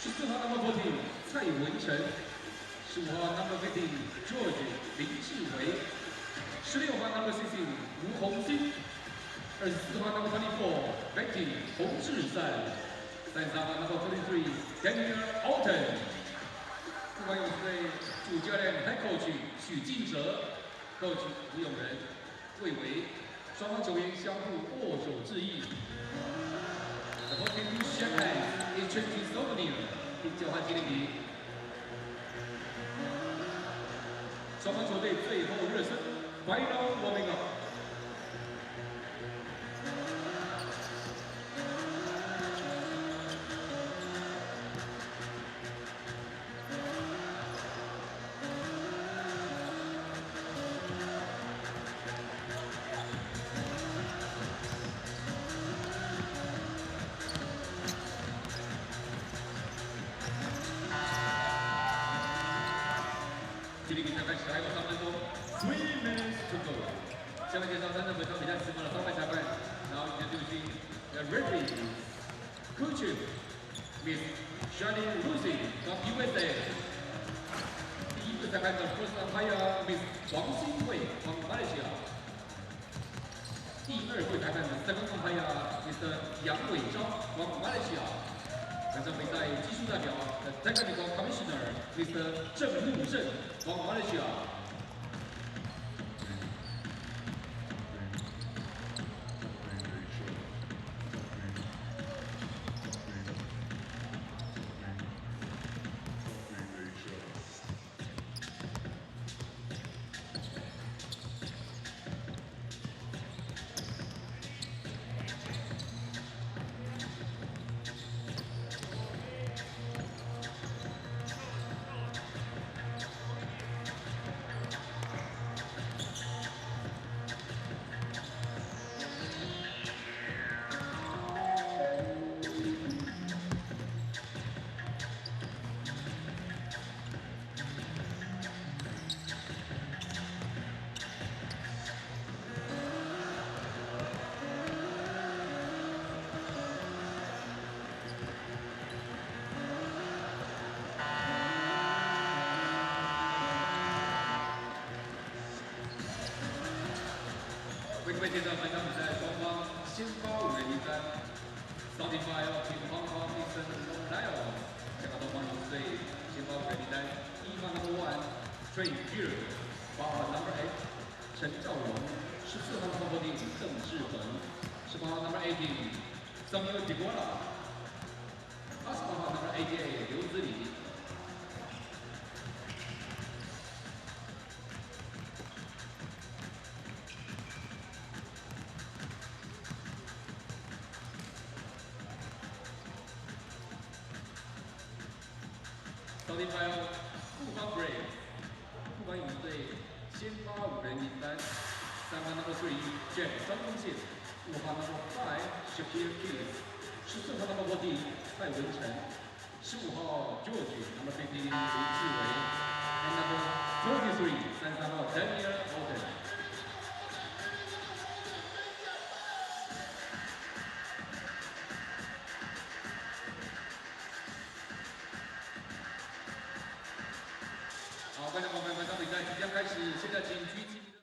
14号 number 14蔡文成，15号 number 15 George 林志伟，16号 number 16吴红星，24号 number 24 Betty 洪志善，33号 number 43 Daniel Alton。不管勇士队主教练 Head Coach 许晋哲 ，Coach 吴永仁，魏维，双方球员相互握手致意。The voting to shake hands is changing souvenir， 并交换纪念品。双方球队最后热身 ，Final warming up。 距离比赛开始还有3分钟 ，3 minutes to go。下面介绍3场本场比赛时光的双派裁判，然后introducing the referee, coach Miss Shani Lucy from USA。第一个裁判的 first umpire Miss 王新慧 from Malaysia。第二位裁判的 second umpire Mr 杨伟昭 from Malaysia。 本场比赛技术代表 The Technical Commissioner Mr. 郑木胜 from Malaysia。为各位介绍本场比赛双方先发5人一单 ，Starting five Team Hong Kong Eastern Lions， 香港东方勇士队先发5人一单，1号 number 1 Trey Gill， 8号 number 8陈兆荣，14号 number 14邓志恒，18号 number 18 Samuel Diguala， 28号 number 88刘子礼。 Starting five Fubon Braves， 富邦勇士队先发5人名单，3号 number 3 Jack 张宗宪，5号 number 5 Shakir Keys， 14号 number 14蔡文成，15号 George number 15林志伟 ，and number 33 33号 Daniel Alton。 好，观众朋友们，本场比赛即将开始，现在请举起你的。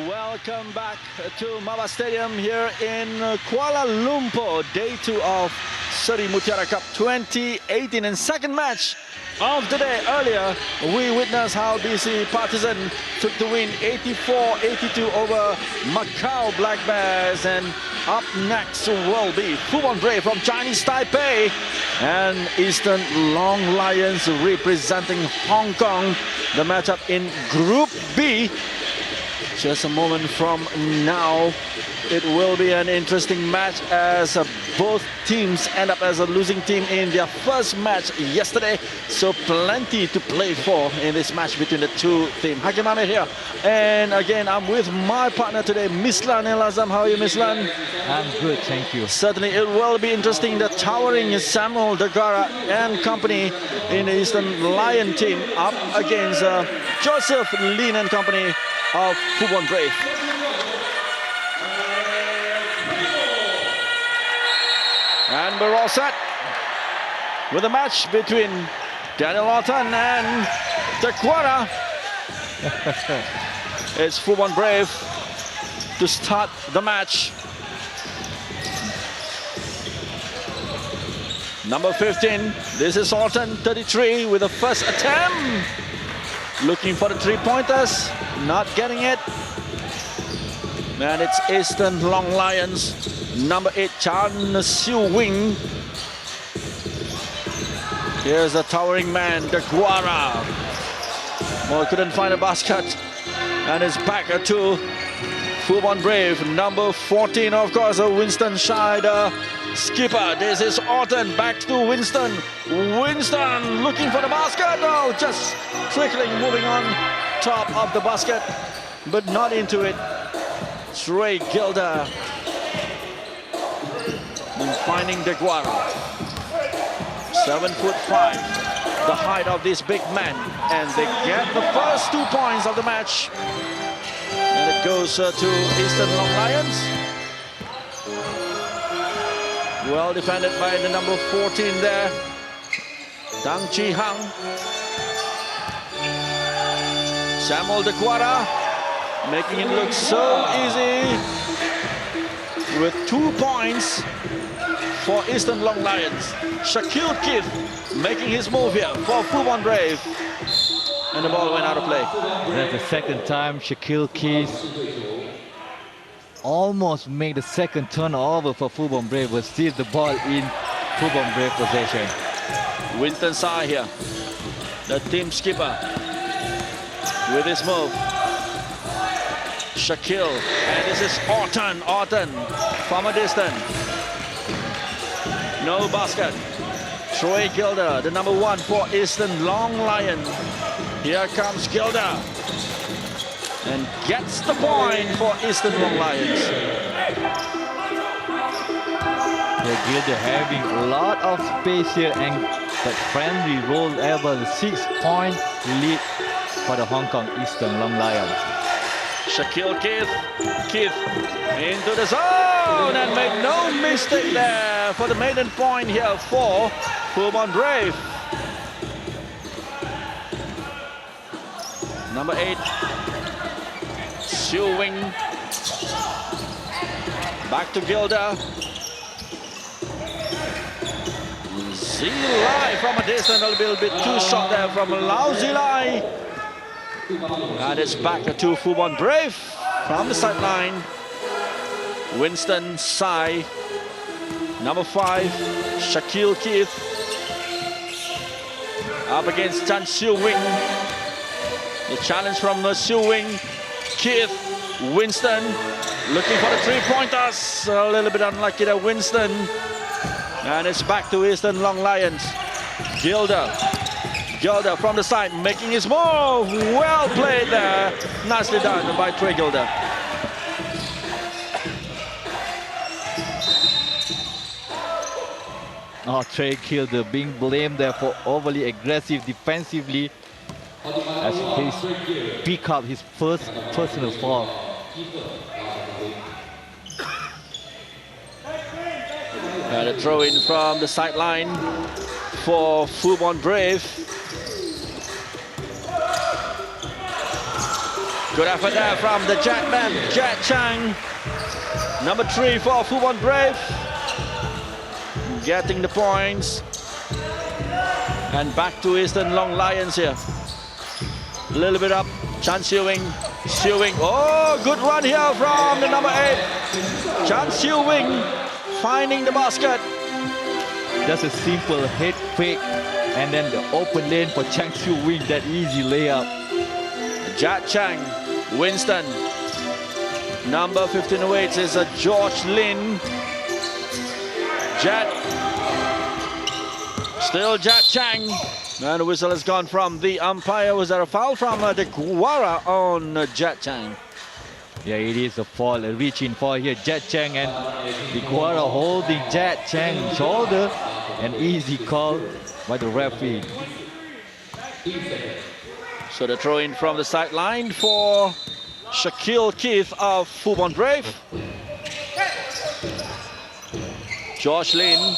Welcome back to Mava Stadium here in Kuala Lumpur, day 2 of Seri Mutiara Cup 2018 and second match of the day. Earlier, we witnessed how BC Partizan took the win 84-82 over Macau Black Bears, and up next will be Fubon Braves from Chinese Taipei and Eastern Long Lions representing Hong Kong. The matchup in Group B. Just a moment from now, it will be an interesting match as both teams end up as a losing team in their first match yesterday. So plenty to play for in this match between the two teams. Hakim Ahmed here. And again, I'm with my partner today, Mislan El Azam. How are you, Mislan? I'm good, thank you. Certainly, it will be interesting. The towering Samuel Dagara and company in the Eastern Lion team up against Joseph Lin and company of Fubon Braves. And we're all set with a match between Daniel Orton and Taquara. It's Fubon Brave to start the match. Number 15, this is Orton, 33, with the first attempt. Looking for the three-pointers, not getting it. And it's Eastern Long Lions, number 8, Chan Siu Wing. Here's the towering man, the Guara. Well, couldn't find a basket. And it's back to Fubon Brave, number 14, of course, Winston Shai, the skipper. This is Orton, back to Winston. Winston looking for the basket. Oh, just trickling, moving on top of the basket, but not into it. Trey Gilder finding De Guara. 7'5", the height of this big man, and they get the first 2 points of the match. And it goes to Eastern Long Lions. Well defended by the number 14 there, Dang Chi Hang. Samuel De Guara making it look so easy with 2 points for Eastern Long Lions. Shaquille Keith making his move here for Fubon Brave. And the ball went out of play. That's the second time Shaquille Keys almost made the second turnover for Fubon Brave, but still the ball in Fubon Brave possession. Winston Sai here, the team skipper, with his move. Shaquille, and this is Orton. Orton from a distance. No basket. Troy Gilder, the number 1 for Eastern Long Lion. Here comes Gilder. And gets the point for Eastern Long Lions. Gilder having a lot of space here, and that friendly roll ever, the 6-point lead for the Hong Kong Eastern Long Lions. Shaquille Keith into the zone and made no mistake there for the maiden point here for Fubon Brave. Number 8, Siu Wing. Back to Gilder. Zilai from a distance, a little bit too short there from Lau Zilai. And it's back to Fubon Brave from the sideline. Winston Sai, number 5, Shaquille Keith. Up against Chan Siu Wing. The challenge from Siu Wing. Keith, Winston looking for the three-pointers. A little bit unlucky there, Winston. And it's back to Eastern Long Lions. Gilder from the side, making his move. Well played there. Nicely done by Trey Gilder. Oh, Trey Gilder being blamed there for overly aggressive defensively as he picked up his first personal foul. And a throw in from the sideline for Fubon Brave. Good effort there from the Jetman, Jet Chang. Number 3 for Fubon Brave. Getting the points. And back to Eastern Long Lions here. A little bit up, Chan Siu Wing. Oh, good run here from the number 8. Chan Siu Wing finding the basket. Just a simple head fake, and then the open lane for Chang Siu Wing, that easy layup. Jat Chang, Winston Number 15 awaits is George Lin. Jet. Still Jet Chang. And the whistle has gone from the umpire. Was there a foul from De Guara on Jet Chang? Yeah, it is a fall, a reaching fall here. Jet Chang and De Guara holding Jet Chang's shoulder. An easy call by the referee. So the throw in from the sideline for Shaquille Keith of Fubon Brave. Josh Lin.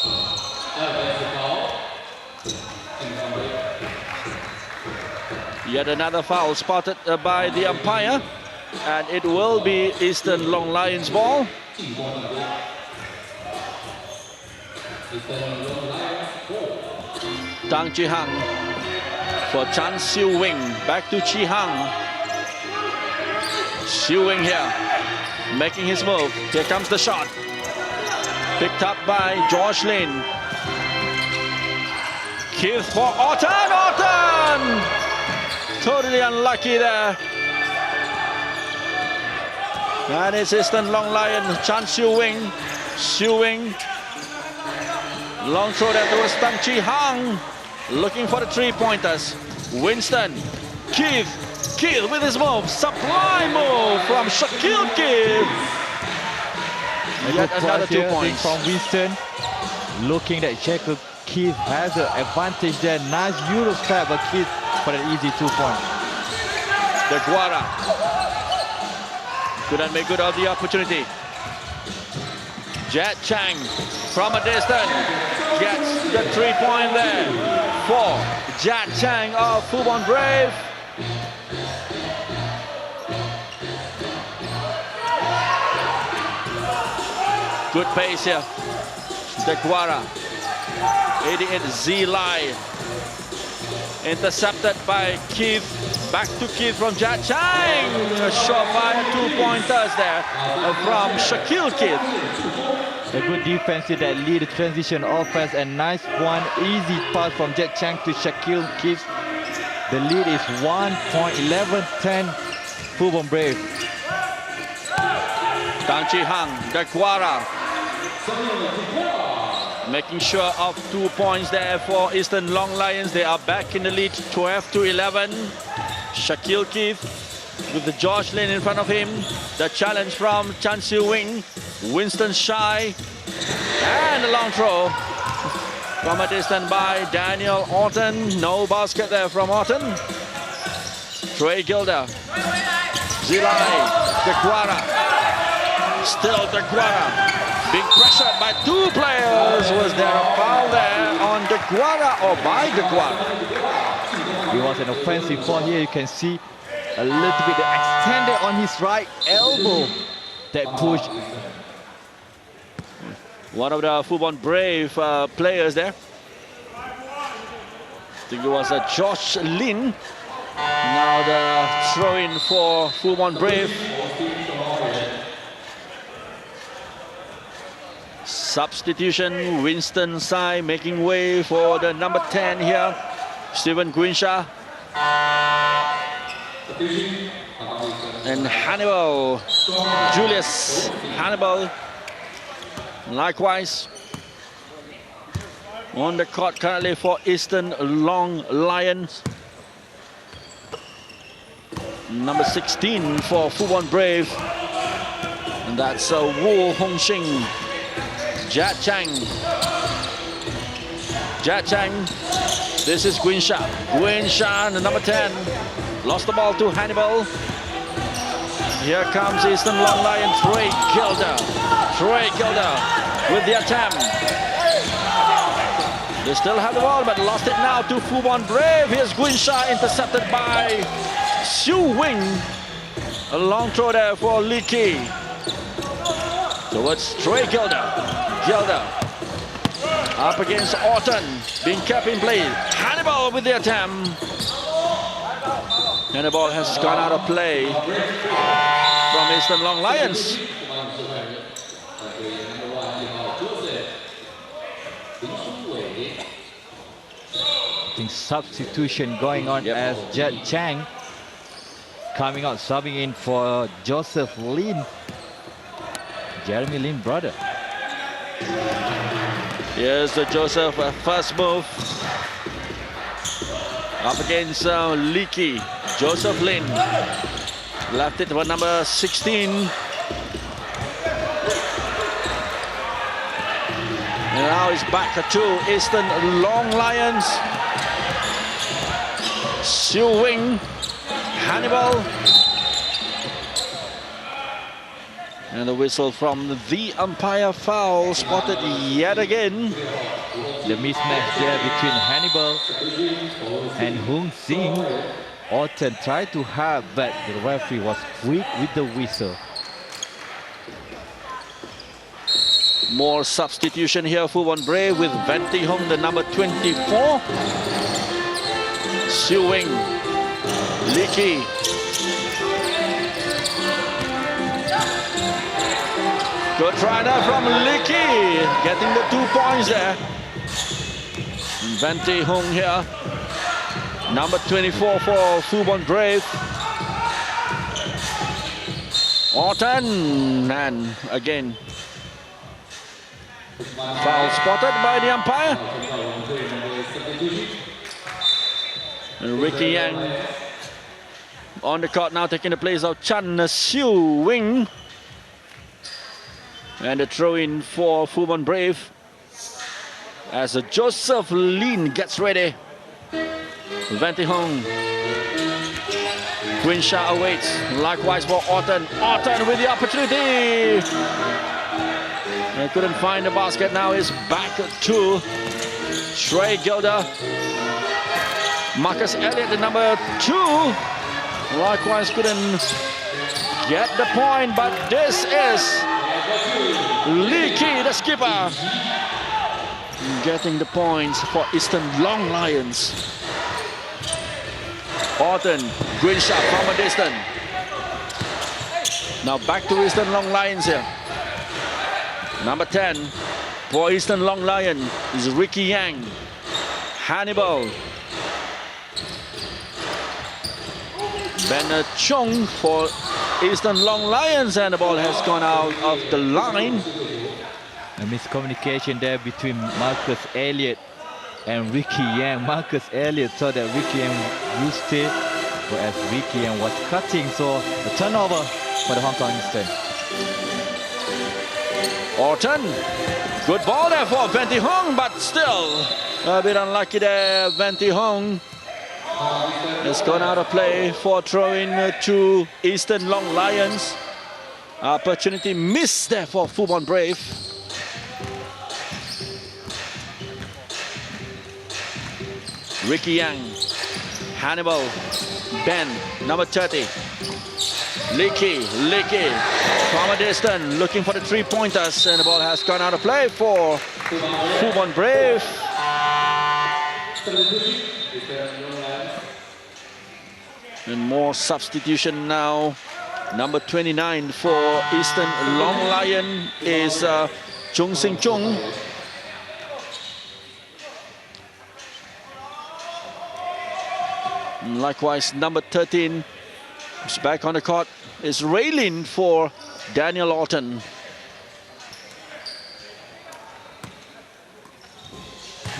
Yet another foul spotted by the umpire. And it will be Eastern Long Lions ball. Tang Chi Hang for Chan Siu Wing. Back to Chi Hang. Siu Wing here, making his move. Here comes the shot. Picked up by George Lin. Keith for Orton. Orton! Totally unlucky there. And it's Eastern Long Lion, Chan Siu Wing. Siu Wing. Long throw there towards Tang Chi Hang. Looking for the three-pointers. Winston. Keith. Keith with his move. Sublime move from Shaquille Keith. Yet another 2 points from Winston. Looking that Shaquille Keith has the advantage there. Nice Euro step, but Keith for an easy 2 points. De Guara couldn't make good of the opportunity. Jet Chang from a distance gets the 3-point there for Jet Chang of Fubon Brave. Good pace here. De Guara. 88 Z Lai. Intercepted by Keith. Back to Keith from Jet Chang. A surefire 2-pointers there from Shaquille Keith. A good defense that lead the transition offense, and nice one easy pass from Jet Chang to Shaquille Keith. The lead is 1 point, 11-10 Fubon Brave. Tang Chi Hang, De Guara. Making sure of 2 points there for Eastern Long Lions. They are back in the lead, 12-11. Shaquille Keith with the George Lin in front of him. The challenge from Chan Siu Wing. Winston Shy. And a long throw from a distance by Daniel Orton. No basket there from Orton. Trey Gilder. Zilai. De Guara. Still De Guara. Being pressured by 2 players. Was there a foul there on De Guara or by De Guara? It was an offensive foul here. You can see a little bit extended on his right elbow. That push. One of the Fubon Brave players there. I think it was Josh Lin. Now the throw-in for Fubon Brave. Substitution, Winston Sai making way for the number 10 here. Steven Guinsha. And Hannibal, Julius Hannibal. Likewise, on the court currently for Eastern Long Lions. Number 16 for Fubon Brave. And that's Wu Hongxing. Jet Chang. Jet Chang. This is Guinsha. Guinsha, the number 10. Lost the ball to Hannibal. Here comes Eastern Long Lion, Trey Gilder. Trey Gilder with the attempt. They still have the ball, but lost it now to Fubon Brave. Here's Guinsha, intercepted by Siu Wing. A long throw there for Lee Ki. Towards Trey Gilder. Gilder up against Orton, being kept in play. Hannibal with the attempt. And the ball has gone out of play from Eastern Long Lions. I think substitution going on as Jet Chang coming out, subbing in for Joseph Lin. Jeremy Lin brother. Here's the Joseph first move. Up against Leakey. Joseph Lin. Left it for number 16. And now it's back to Eastern Long Lions. Siu Wing. Hannibal. And the whistle from the umpire, foul spotted yet again. The mismatch there between Hannibal and Hung Sing. Orton tried to have, but the referee was quick with the whistle. More substitution here for Fubon Brave with Venti Hong, the number 24. Siu Wing. Leakey. Good try there from Leakey, getting the 2 points there. Venti Hong here, number 24 for Fubon Brave. Orton, and again, foul spotted by the umpire. And Ricky Yang on the court now, taking the place of Chan Siu Wing. And a throw-in for Fubon Brave as Joseph Lin gets ready. Venti Hong. Quinsha awaits. Likewise for Orton. Orton with the opportunity. They couldn't find the basket. Now is back to Trey Gilder. Marcus Elliott, the number 2. Likewise couldn't get the point, but this is Leakey, the skipper, getting the points for Eastern Long Lions. Orton, green shot from a distance. Now back to Eastern Long Lions here. Number 10 for Eastern Long Lion is Ricky Yang. Hannibal. Ben Chung for Eastern Long Lions, and the ball has gone out of the line. A miscommunication there between Marcus Elliott and Ricky Yang. Marcus Elliott saw that Ricky Yang used it, whereas Ricky Yang was cutting, so a turnover for the Hong Kong Eastern. Orton, good ball there for Venti Hong, but still a bit unlucky there. Venti Hong has gone out of play for throwing to Eastern Long Lions. Opportunity missed there for Fubon Brave. Ricky Yang, Hannibal, Ben, number 30. Leakey from a distance, looking for the 3-pointers, and the ball has gone out of play for Fubon Brave. And more substitution now. Number 29 for Eastern Long Lion is Chung Sing Chung. And likewise, number 13 is back on the court is Raylin for Daniel Orton.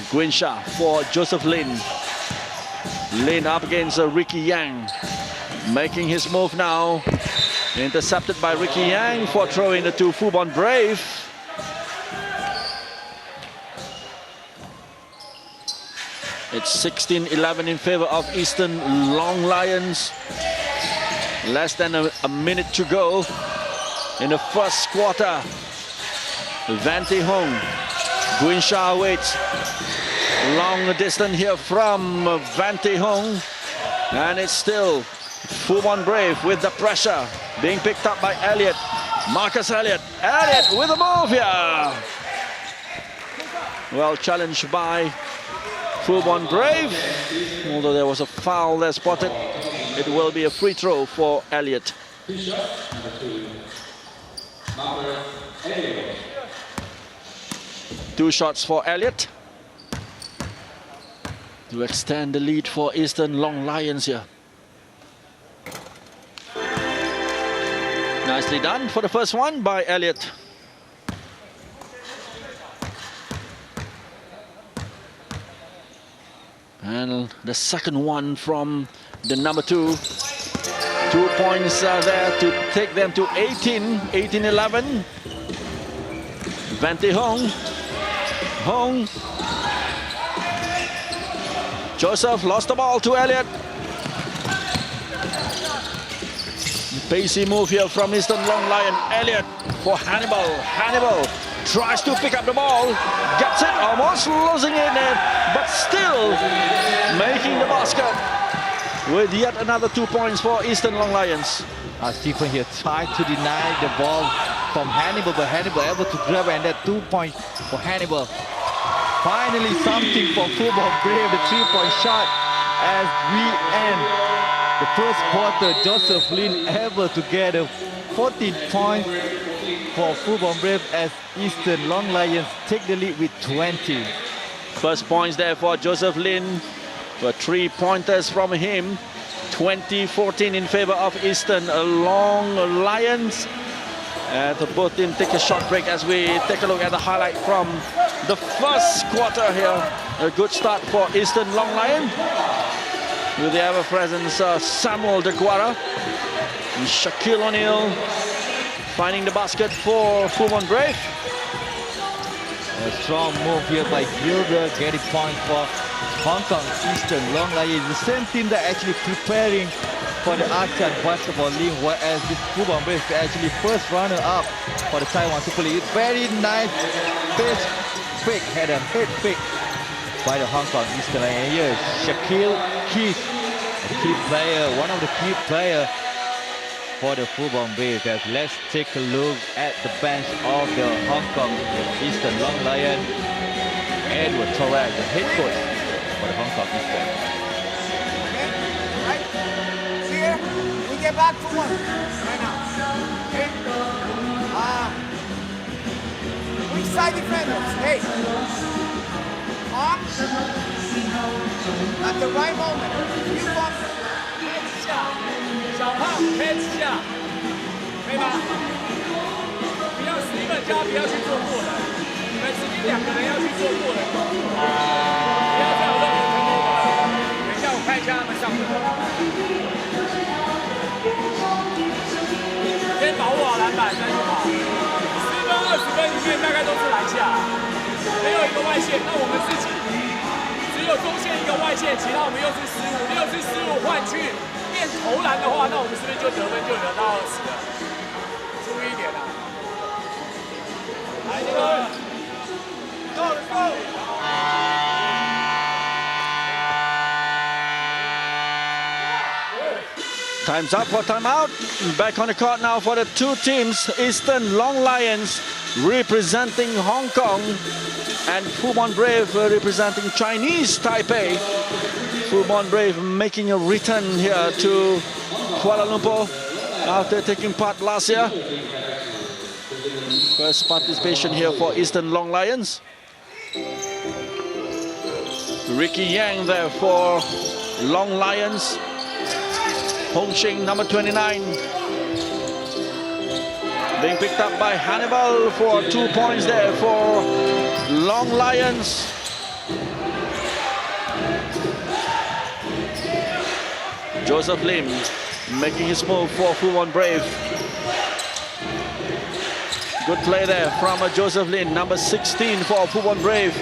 Quinsha for Joseph Lin. Lin up against Ricky Yang, making his move now. Intercepted by Ricky Yang for throwing it to Fubon Brave. It's 16-11 in favor of Eastern Long Lions. Less than a minute to go in the first quarter. Venti Hong. Quinsha waits. Long distance here from Venti Hong. And it's still Fubon Brave with the pressure. Being picked up by Elliott. Marcus Elliott. Elliott with a move here. Well challenged by Fubon Brave. Although there was a foul there spotted, it will be a free throw for Elliott. 2 shots for Elliott to extend the lead for Eastern Long Lions here. Nicely done for the first one by Elliott. And the second one from the number 2. 2 points there to take them to 18-11. Vante Hong. Hong. Joseph lost the ball to Elliott. Pacey move here from Eastern Long Lion. Elliott for Hannibal. Hannibal tries to pick up the ball. Gets it, almost losing it, but still making the basket. With yet another 2 points for Eastern Long Lions. Stephen here tried to deny the ball from Hannibal, but Hannibal able to grab it, and that 2 points for Hannibal. Finally something for Fubon Brave, the 3-point shot as we end the first quarter. Joseph Lin able to get a 14 points for Fubon Brave as Eastern Long Lions take the lead with 20. First points there for Joseph Lin. 3-pointers from him. 20-14 in favor of Eastern Long Lions. And both teams take a short break as we take a look at the highlight from the first quarter here. A good start for Eastern Long Lion, with the ever-present Samuel De Guara. And Shaquille O'Neal finding the basket for Fubon Brave. A strong move here by Gilder, getting points for Hong Kong Eastern Long Lions. The same team that actually preparing for the ASEAN Basketball League, whereas this Fubon Braves is actually first runner-up for the Taiwan Super League. Very nice base fake, head fake by the Hong Kong Eastern Long Lions. Here, Shaquille Keith, a key player, one of the key players for the Fubon Braves. Let's take a look at the bench of the Hong Kong Eastern Long Lions. Edward Torres, the head coach for the Hong Kong Eastern. Right here, we get back to one right now. Okay? Weak side defenders, hey. Arms at the right moment. You want head 下，小胖 head 下，可以吗？不要11加，不要去做过人，你们直接2个人要去做过人，不要再有任何成功的。等一下我看一下他们上的。先保护好篮板再去跑。10分20分里面大概都是篮下，没有一个外线，那我们自己只有中线一个外线，其他我们又是15，又是15换去变投篮的话，那我们是不是就得分就得到20了？注意一点啊！来，这个，Go go！ Time's up for timeout. Back on the court now for the two teams. Eastern Long Lions representing Hong Kong and Fubon Brave representing Chinese Taipei. Fubon Brave making a return here to Kuala Lumpur after taking part last year. First participation here for Eastern Long Lions. Ricky Yang there for Long Lions. Hong Shing, number 29, being picked up by Hannibal for 2 points there for Long Lions. Joseph Lim making his move for Fubon Brave. Good play there from Joseph Lin, number 16 for Fubon Brave.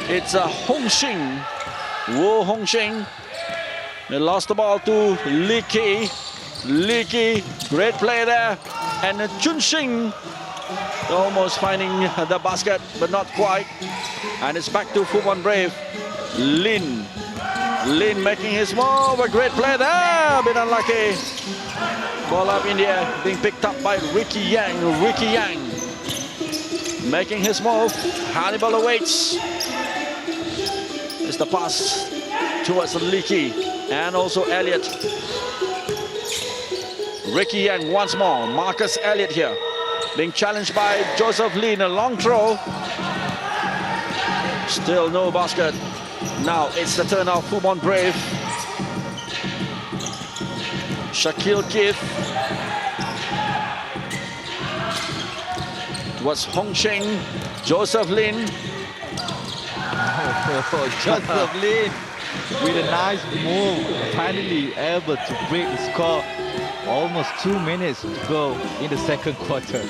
It's Hong Shing, Wu Hong Shing. They lost the ball to Li Ki. Li Ki, great play there. And Chun Xing almost finding the basket, but not quite. And it's back to Fubon Brave. Lin. Lin making his move. A great play there. A bit unlucky. Ball up in the air, being picked up by Ricky Yang. Ricky Yang making his move. Hannibal awaits. It's the pass towards Li Ki. And also Elliott. Ricky Yang once more. Marcus Elliott here. Being challenged by Joseph Lin. A long throw. Still no basket. Now it's the turn of Fubon Brave. Shaquille Keith. Towards Hong Shing. Joseph Lin. Joseph Lin. with a nice move, finally able to break the score. Almost 2 minutes to go in the second quarter.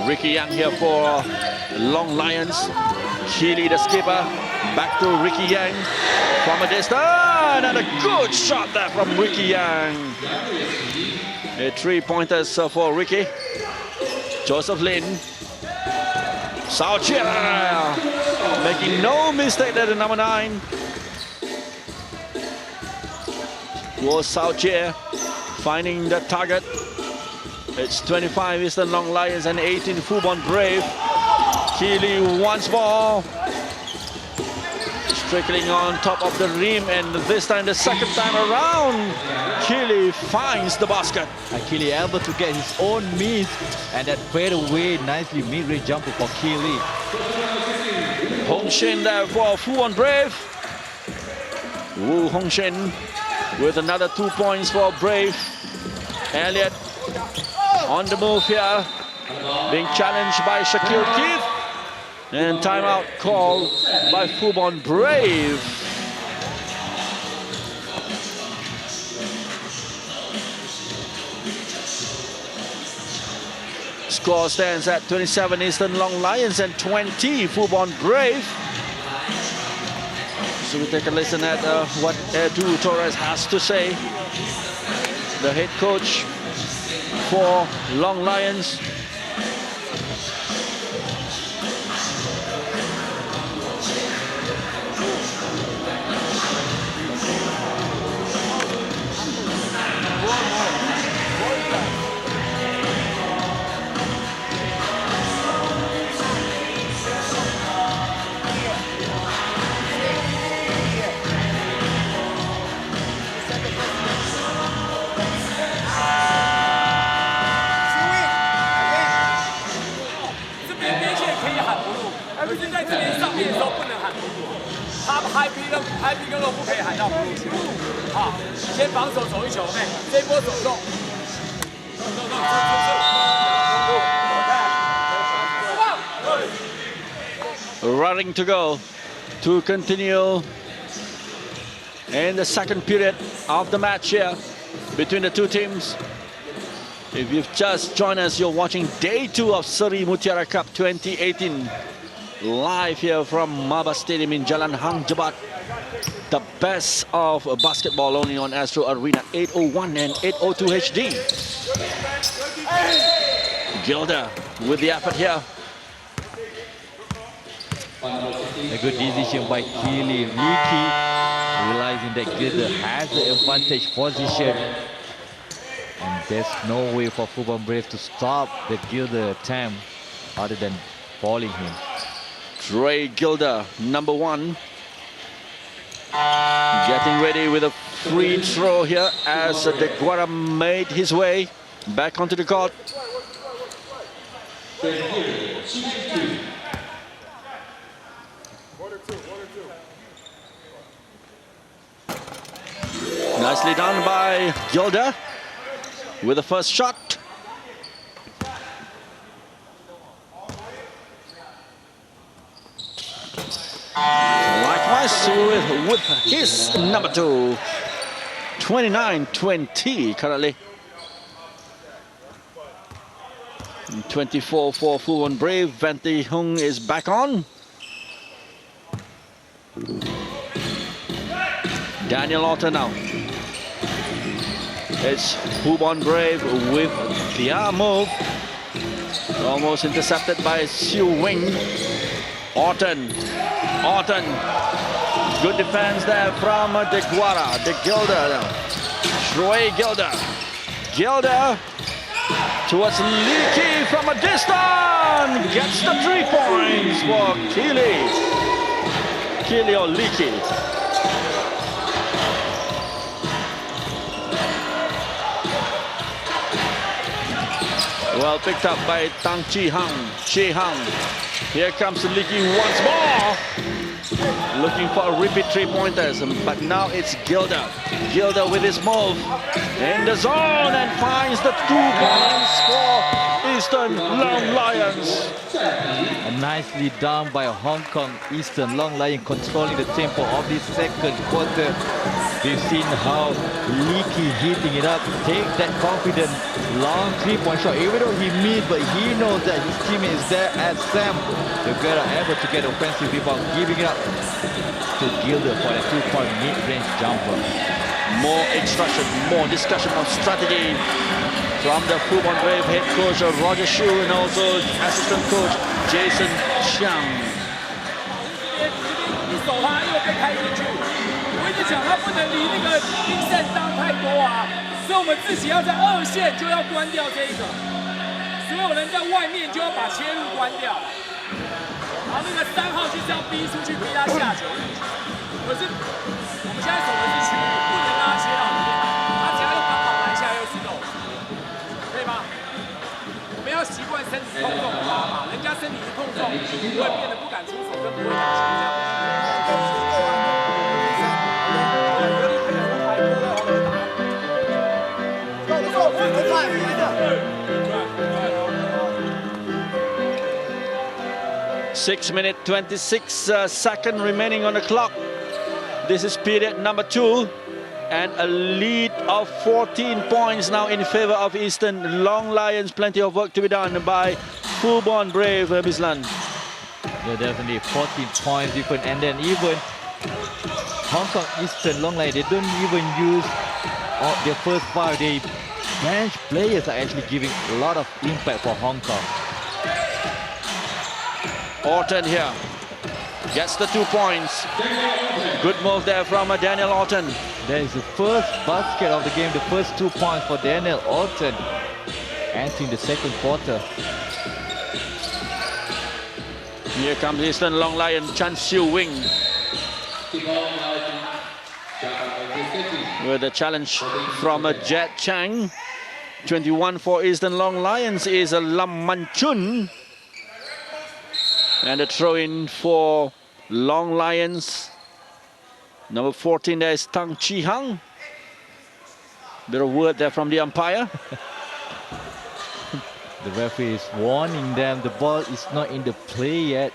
Ricky Yang here for Long Lions. Keely, the skipper, back to Ricky Yang from a distance, and a good shot there from Ricky Yang. 3-pointers for Ricky. Joseph Lin, Sao Chia, making no mistake there, the number 9. Was Sao Chia finding the target. It's 25 Eastern Long Lions and 18 Fubon Brave. Keely once more. Trickling on top of the rim, and this time, the second time around, Keely finds the basket. And Keely able to get his own miss, and that fade away nicely mid-range jumper for Keely. Hong Shin there for Fubon Brave. Wu Hong Shin with another 2 points for Brave. Elliott on the move here, being challenged by Shaquille Keith. And timeout called by Fubon Brave. Score stands at 27 Eastern Long Lions and 20 Fubon Brave. So we take a listen at what Edu Torres has to say. The head coach for Long Lions.拍皮跟肉不可以喊到不入球，好，先防守走一球，妹，这一波走动，Running to go to continue in the second period of the match here between the two teams. If you've just joined us, you're watching day 2 of Seri Mutiara Cup 2018. Live here from Maba Stadium in Jalan Hang Jebat. The best of basketball only on Astro Arena 801 and 802 HD. Gilder with the effort here. A good decision by Keely. Leaky, realizing that Gilder has the advantage position. And there's no way for Fubon Brave to stop the Gilder attempt other than falling him. Trey Gilder, number 1. Getting ready with a free throw here as De Guara made his way back onto the court. Nicely done by Gilder with the first shot. Likewise with his number 2. 29-20 currently. 24 for Fubon Brave. Venti Hung is back on. Daniel Otter now. It's Fubon Brave with their move. Almost intercepted by Siu Wing. Orton. Good defense there from De Guara. De Gilder now. Troy Gilder. Gilder towards Leakey from a distance. Gets the 3 points for Keely. Keely or Leakey. Well picked up by Tang Chi Hang. Here comes Leakey once more. Looking for a repeat 3-pointers, but now it's Gilder. Gilder with his move in the zone and finds the 2 points for Eastern Long Lions. Nicely done by Hong Kong Eastern Long Lion, controlling the tempo of this second quarter. We've seen how Leaky hitting it up, take that confident long three-point shot. Even though he missed, but he knows that his teammate is there as Sam Nogueira able to get offensive rebound, giving it up to Gilder for a 2-point mid-range jumper. More instruction, more discussion of strategy from the Fubon Brave head coach Roger Shu and also assistant coach Jason Chiang. 一手他又被开进去，我一直讲他不能离那个冰胜当太多啊，所以我们自己要在2线就要关掉这一个，所有人在外面就要把切入关掉，然后那个3号就是要逼出去，逼他下球。可是我们现在守的是区域，不能让他切到里面，他只要又刚好拦下又是漏，可以吗？我们要习惯身体碰撞的打法，人家身体一碰撞，不会变得不敢出手，跟不会打球这样。 6 minutes 26 seconds remaining on the clock. This is period number 2, and a lead of 14 points now in favor of Eastern Long Lions. Plenty of work to be done by Fubon Brave, Bislan. Yeah, definitely 14 points different, and then even Hong Kong Eastern Long Lions, they don't even use their first 5. They bench players are actually giving a lot of impact for Hong Kong. Orton here gets the 2 points. Good move there from Daniel Orton. That is the first basket of the game, the first 2 points for Daniel Orton entering the second quarter. Here comes Eastern Long Lion, Chan Siu Wing with a challenge from Jet Chang. 21 for Eastern Long Lions is Lam Man Chun. And a throw-in for Long Lions. Number 14 there is Tang Chi Hang. Bit of word there from the umpire. The referee is warning them the ball is not in the play yet.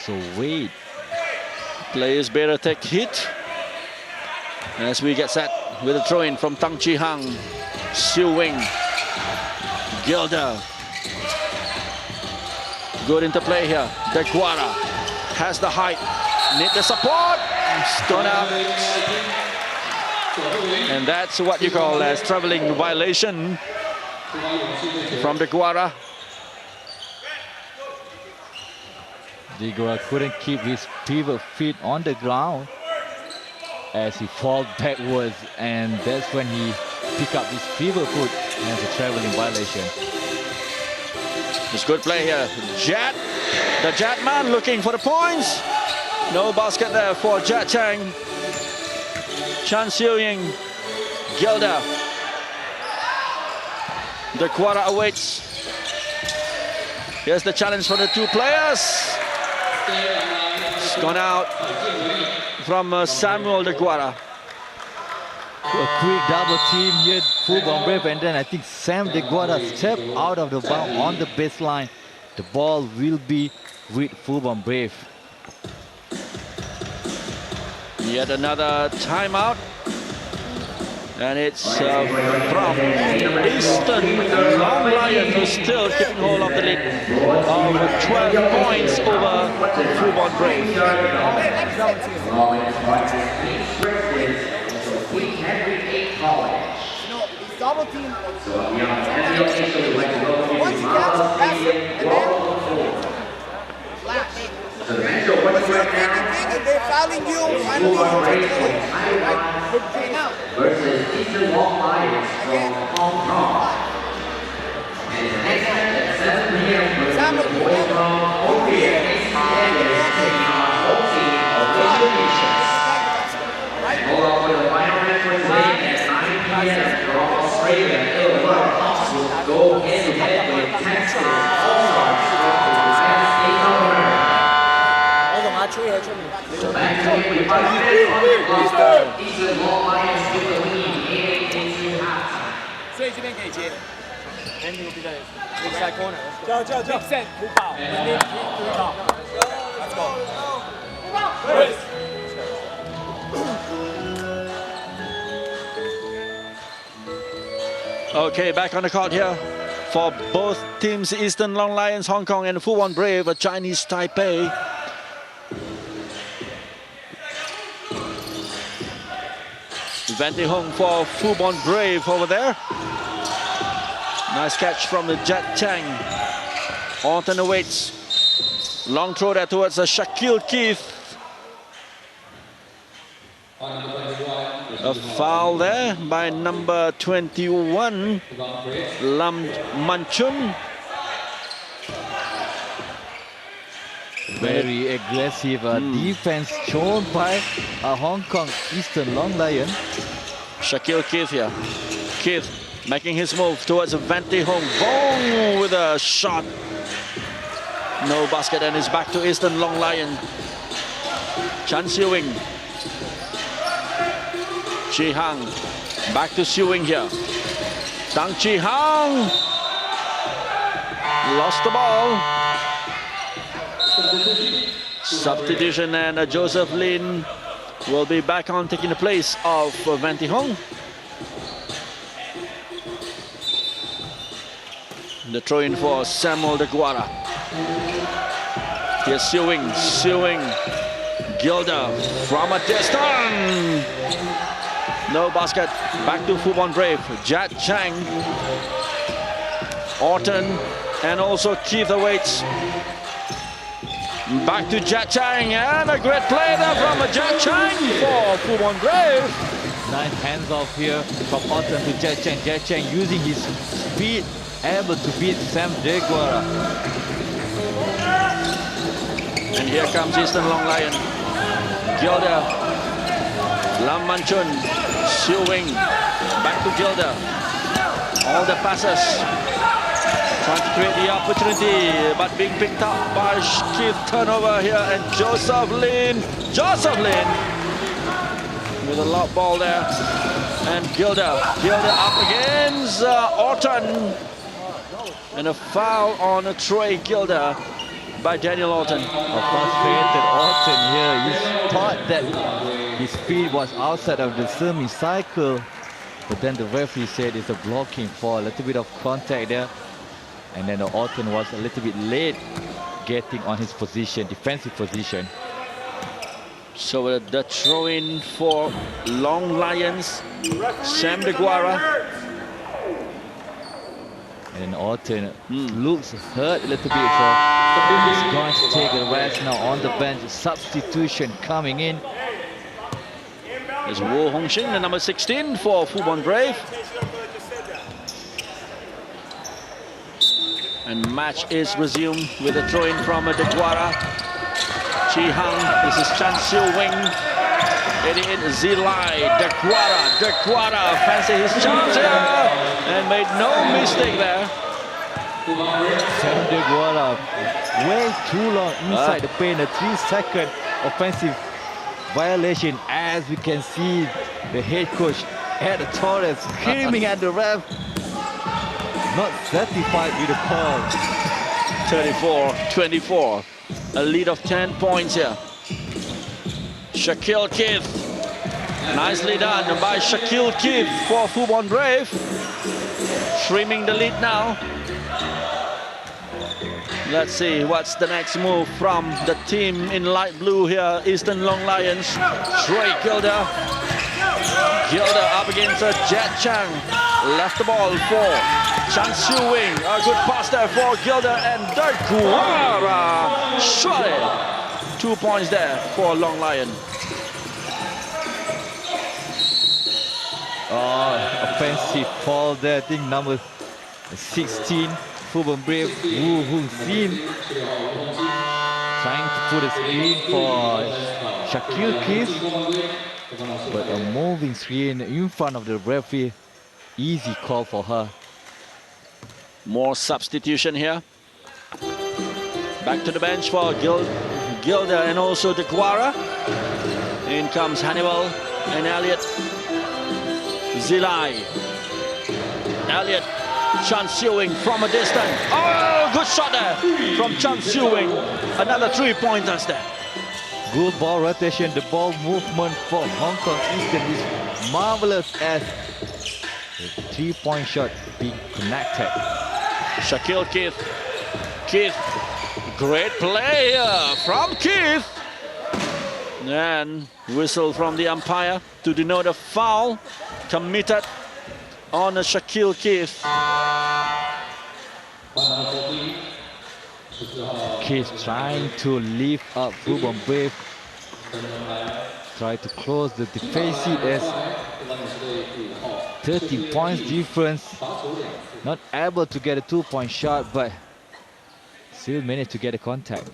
So wait. Players better take hit. As we get set with a throw-in from Tang Chi Hang. Siu Wing. Gilder. Good interplay here. De Guara has the height. Need the support. Stone out. And that's what you call as traveling violation from De Guara. De Guara couldn't keep his pivot feet on the ground as he falls backwards, and that's when he picked up his pivot foot as a traveling violation. It's good play here. Jet, the Jet man looking for the points. No basket there for Jet Chang. Chan Siu Ying, Gilda. The quarter awaits. Here's the challenge for the 2 players. It's gone out from Samuel De Guara. A quick double team here, Fubon Brave, and then I think Sam De Guara stepped out of the bound on the baseline. The ball will be with Fubon Brave. Yet another timeout. And it's from Eastern Long Lion, who's still keeping hold of the lead of 12 points over Fubon Brave. Double team. Once you catch it, pass it, and then flash. But you're thinking they're fouling you, I don't know what you're doing. Okay, now. Versus Eastern Long Lions from Hong Kong. And the next match at 7 p.m. versus the boys from Korea. And the taking on home team of Indonesia. Hold on for the final match for today at 9 p.m. from Australia. Illinois will go head-to-head with Texas All-Stars from the United States of America. So back to it with 5 minutes on the clock. Eastern Long Lions with the lead, 8-8 into halftime. 所以这边给接。Andy will be the inside corner. Big set, move out. Move out. Let's go. Okay, back on the court here for both teams, Eastern Long Lions, Hong Kong, and Fubon Brave, Chinese Taipei. Vente Hong for Fubon Brave over there. Nice catch from the Jet Chang. Orton awaits. Long throw there towards Shaquille Keith. A foul there by number 21, Lam Manchun. Very aggressive defense shown by Hong Kong Eastern Long Lion. Shaquille Keith here. Keith making his move towards Vente Hong. Bong with a shot. No basket, and it's back to Eastern Long Lion. Chan Siu-wing. Chi Hang. Back to Siu-wing here. Tang Chi Hang. Lost the ball. Substitution, and Joseph Lin will be back on taking the place of Vente Hong. The throw in for Samuel De Guara. Here's Siu-wing. Siu-wing. Gilda from a distance. No basket. Back to Fubon Brave. Jat Chang. Orton and also Keith awaits. Back to Jat Chang, and a great play there from Jat Chang for Fubon Brave. Nice hands off here from Orton to Jet Chang. Jet Chang using his speed, able to beat Sam De Guara. And here comes Eastern Long Lion. Gilda. Lam Manchun. Siu-wing. Back to Gilda. All the passes. Trying to create the opportunity, but being picked up by Keith. Turnover here, and Joseph Lin. Joseph Lin with a lob ball there. And Gilda. Gilda up against Orton. And a foul on Troy Gilda by Daniel Orton. A frustrated Orton here. He thought that his speed was outside of the semicircle, but then the referee said it's a blocking for a little bit of contact there. And then Orton was a little bit late getting on his position, defensive position. So the throw-in for Long Lions, Sam De Guara. And Orton looks hurt a little bit, so he's going to take a rest now on the bench. Substitution coming in. There's Wu Hongxing, the number 16 for Fubon Brave. And match is resumed with a throw-in from De Guara. Chi Hang, this is Chan Siu-wing. 88, Zilai, De Guara fancy his chance here and made no mistake there. Sam De Guara way too long inside the paint. A 3-second offensive violation, as we can see the head coach Ed Torres screaming at the ref. Not satisfied with the call. 34-24, a lead of 10 points here. Shaquille Keith, nicely done by Shaquille Keith for Fubon Brave. Trimming the lead now. Let's see what's the next move from the team in light blue here, Eastern Long Lions. Troy Gilda. Gilda up against Jet Chang. Left the ball for Chan Siu-wing. A good pass there for Gilda, and De Guara shot it. 2 points there for Long Lion. Offensive foul there. I think number 16, Fubon Brave, Wu Hung Sin, trying to put a screen for Shaquille Keith, but a moving screen in front of the referee. Easy call for her. More substitution here. Back to the bench for Gilda and also De Guara. In comes Hannibal and Elliott. Zilai. Elliott, Chan Siu-wing from a distance. Oh, good shot there from Chan Siu-wing. Another 3-pointers there. Good ball rotation. The ball movement from Hong Kong Eastern is marvelous as the 3-point shot being connected. Shaquille Keith. Keith, great play here from Keith. And whistle from the umpire to denote a foul committed on Shaquille Keith. Keith trying to lift up Fubon Braves. Try to close the deficit as 13 points difference. Not able to get a 2-point shot, but still managed to get a contact.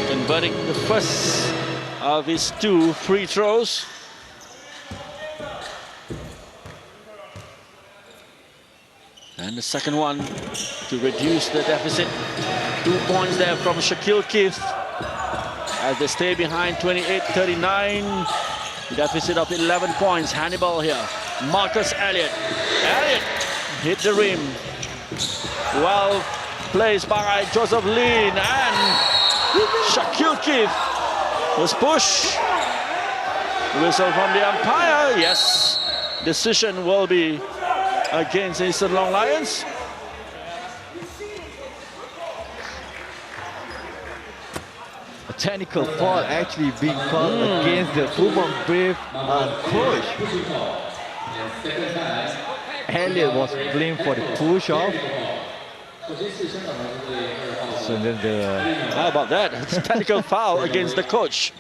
Converting the first of his 2 free throws. And the second one to reduce the deficit. 2 points there from Shaquille Keith as they stay behind 28-39. Deficit of 11 points. Hannibal here. Marcus Elliott. Elliott hit the rim. Well placed by Joseph Lin, and Shaquille Keith was pushed. Whistle from the umpire. Yes, decision will be against Eastern Long Lions. A technical foul actually being called against the Fubon Braves coach. Elliott was blamed for the push-off. So then how about that? It's a technical foul against the coach.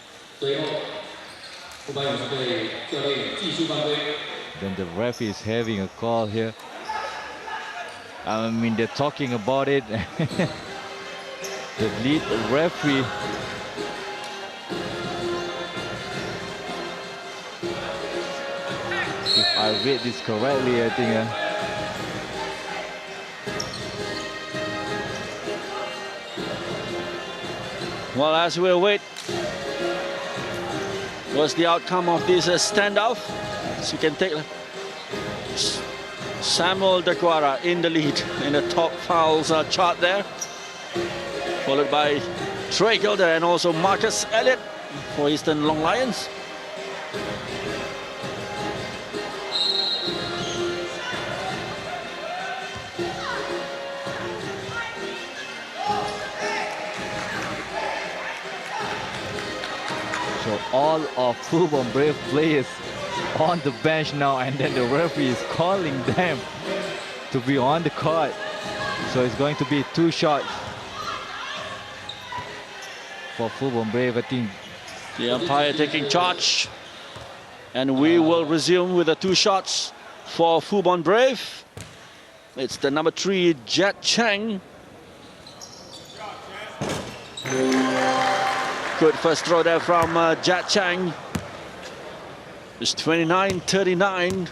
Then the ref is having a call here. I mean, they're talking about it. The lead referee. If I read this correctly, I think. Well, as we wait, what's the outcome of this standoff? So you can take Samuel Daguara in the lead in the top fouls chart there, followed by Trey Gilder and also Marcus Elliott for Eastern Long Lions. So all of Fubon Brave players on the bench now, and then the referee is calling them to be on the court. So it's going to be 2 shots for Fubon Brave. I think the umpire taking charge, and we will resume with the 2 shots for Fubon Brave. It's the number 3 Jet Chang. Good first throw there from Jet Chang. It's 29-39.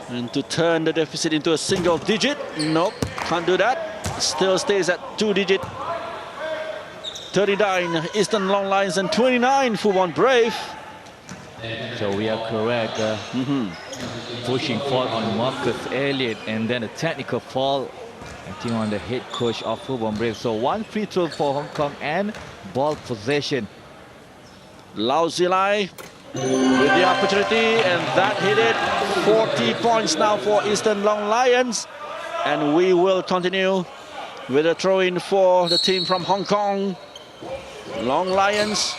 And to turn the deficit into a single digit, nope, can't do that. Still stays at 2-digit. 39 Eastern Long Lions and 29 Fubon Brave. so. We are correct. Pushing foul on Marcus Elliott, and then a technical foul, I think, on the head coach of Fubon Brave. So 1 free throw for Hong Kong and ball possession. Lau Zilai with the opportunity, and that hit it. 40 points now for Eastern Long Lions. And we will continue with a throw-in for the team from Hong Kong. Long Lions.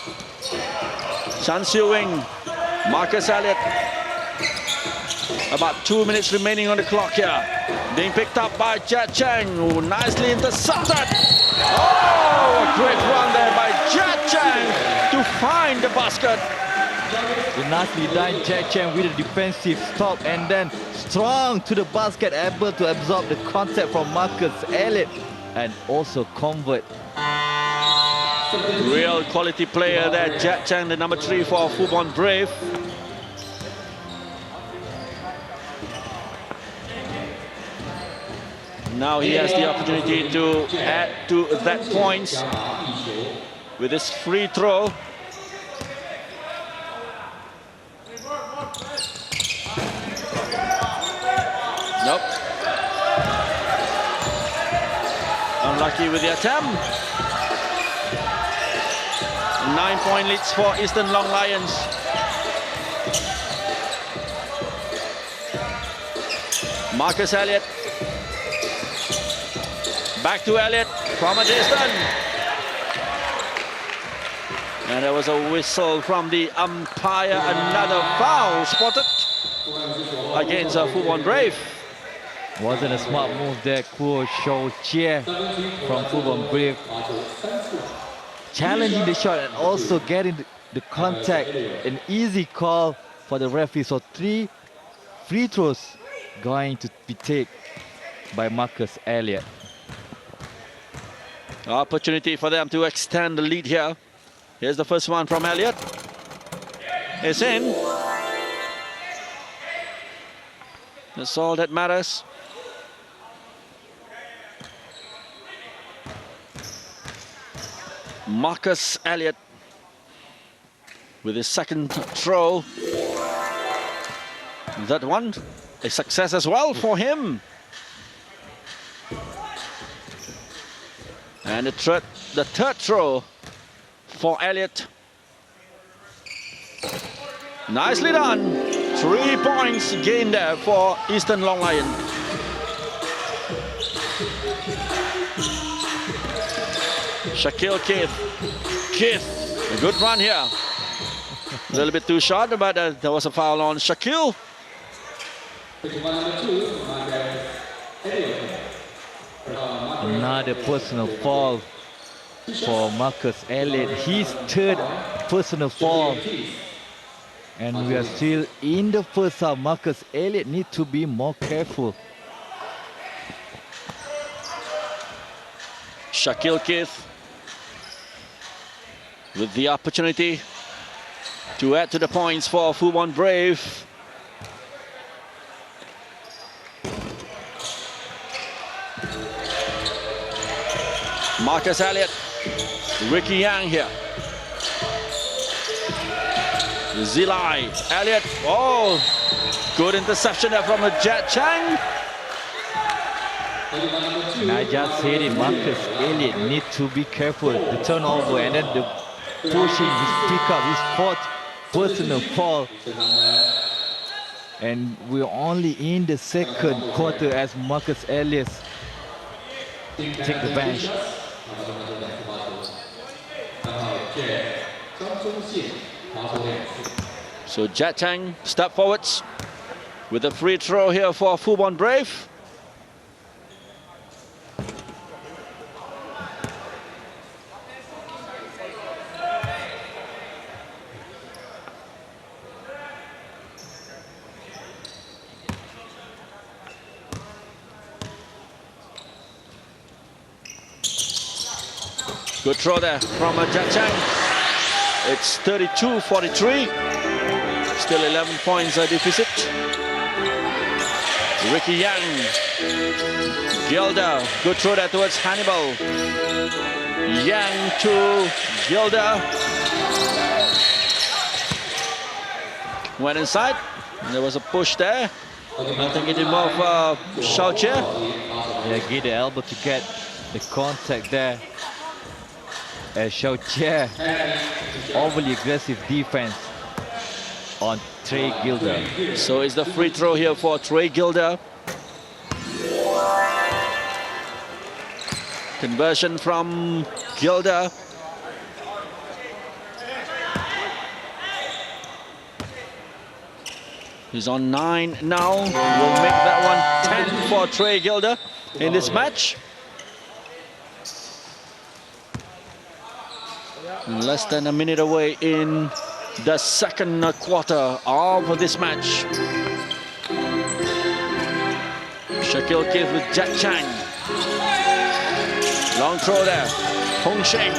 Chan Siu-wing, Marcus Elliott. About 2 minutes remaining on the clock here. Being picked up by Jet Chang, who nicely intercepted. Oh, a great run there by Jet Chang to find the basket. The nicely done Jack Chang with a defensive stop, and then strong to the basket, able to absorb the contact from Marcus Elliott and also convert. Real quality player there, Jet Chang, the number 3 for Fubon Brave. Now he has the opportunity to add to that points with his free throw. Nope. Unlucky with the attempt. 9-point leads for Eastern Long Lions. Marcus Elliott. Back to Elliott from a distance. And there was a whistle from the umpire. Another foul spotted against Fubon Braves. Wasn't a smart move there. Kuo Shou Chia from Fubon Braves, challenging the shot and also getting the contact. An easy call for the referee. So 3 free throws going to be taken by Marcus Elliott. Opportunity for them to extend the lead here. Here's the first one from Elliott. It's in. That's all that matters. Marcus Elliott with his second throw. That one, a success as well for him. And the third throw for Elliott. Nicely done. 3 points gained there for Eastern Long Lion. Shaquille Keith, a good run here. A little bit too short, but there was a foul on Shaquille. Another personal foul for Marcus Elliott. His third personal foul. And we are still in the first half. Marcus Elliott needs to be more careful. Shaquille Keith with the opportunity to add to the points for Fubon Braves. Marcus Elliott, Ricky Yang here. Zilai, Elliott, oh, good interception there from Jet Chang. And I just said it, Marcus Elliott needs to be careful. The turnover and then the pushing, his pickup, his fourth personal foul. And we're only in the second quarter as Marcus Elliott take the bench. So Jet Chang step forwards with a free throw here for Fubon Brave. Good throw there from Jet Chang. It's 32-43. Still 11 points deficit. Ricky Yang. Gilda. Good throw there towards Hannibal. Yang to Gilda. Went inside. There was a push there. I think it involved Shao Chia. Yeah, get the elbow to get the contact there. As Shao Chia, overly aggressive defense on Trey Gilder. So it's the free throw here for Trey Gilder. Conversion from Gilder. He's on 9 now. Will make that one 10 for Trey Gilder in this match. Less than a minute away in the second quarter of this match. Shaquille Keith with Jet Chang. Long throw there. Hong Sheng.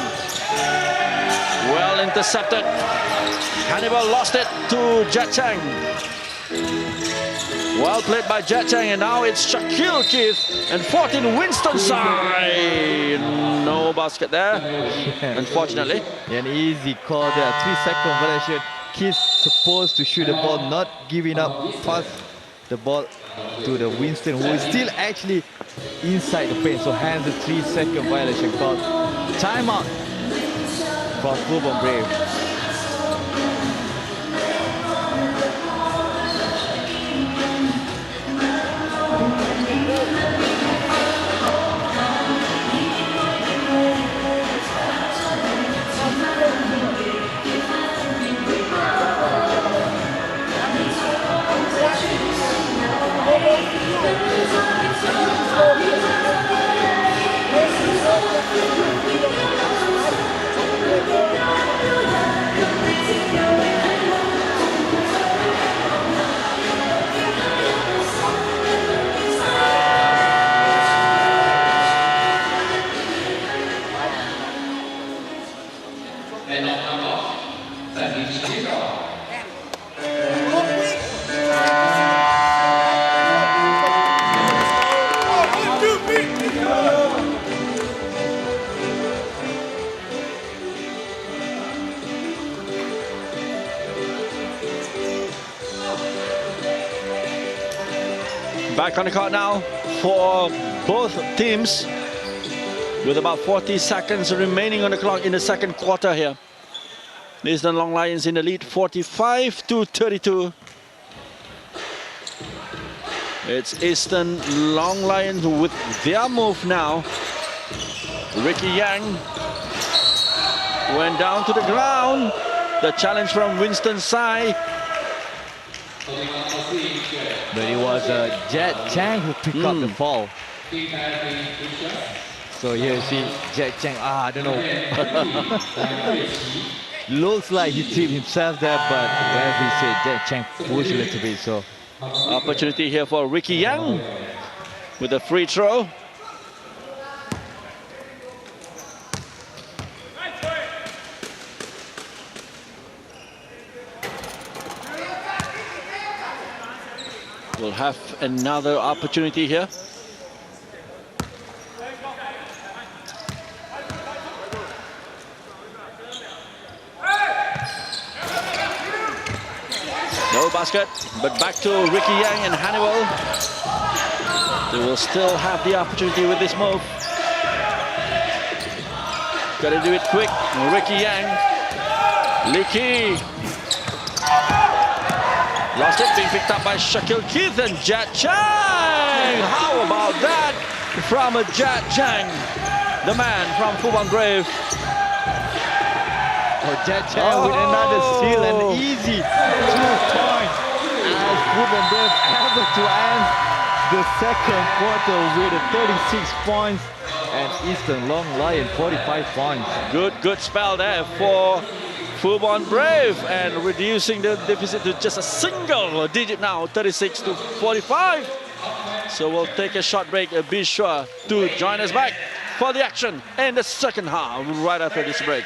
Well intercepted. Hannibal lost it to Jet Chang. Well played by Jet Chang, and now it's Shaquille Keith and 14 Winston side. No basket there, unfortunately. An easy call there, 3-second violation. Keith supposed to shoot the ball, not giving up, pass the ball to the Winston, who is still actually inside the paint. So hands the 3-second violation called. Timeout for Fubon Braves. And off number, Seri Mutiara. Back on the court now for both teams with about 40 seconds remaining on the clock in the second quarter here. Eastern Long Lions in the lead 45-32. It's Eastern Long Lions with their move now. Ricky Yang went down to the ground. The challenge from Winston Sai. But it was Jet Chang who picked up the fall. So here you see Jet Chang, I don't know. Looks like he tripped himself there, but as he said, Jet Chang pushed a little bit. So Opportunity here for Ricky Yang with a free throw. We'll have another opportunity here. No basket, but back to Ricky Yang and Hannibal. They will still have the opportunity with this move. Gotta do it quick. Ricky Yang. Leaky. Lost it, being picked up by Shaquille Keith and Jet Chang. How about that from a Jet Chang, the man from Fubon Braves. Jet Chang with another steal and easy 2 points as Fubon Braves able to end the second quarter with 36 points and Eastern Long Lion 45 points. Good spell there for Fubon Brave and reducing the deficit to just a single digit now, 36-45. So we'll take a short break. Be sure to join us back for the action in the second half right after this break.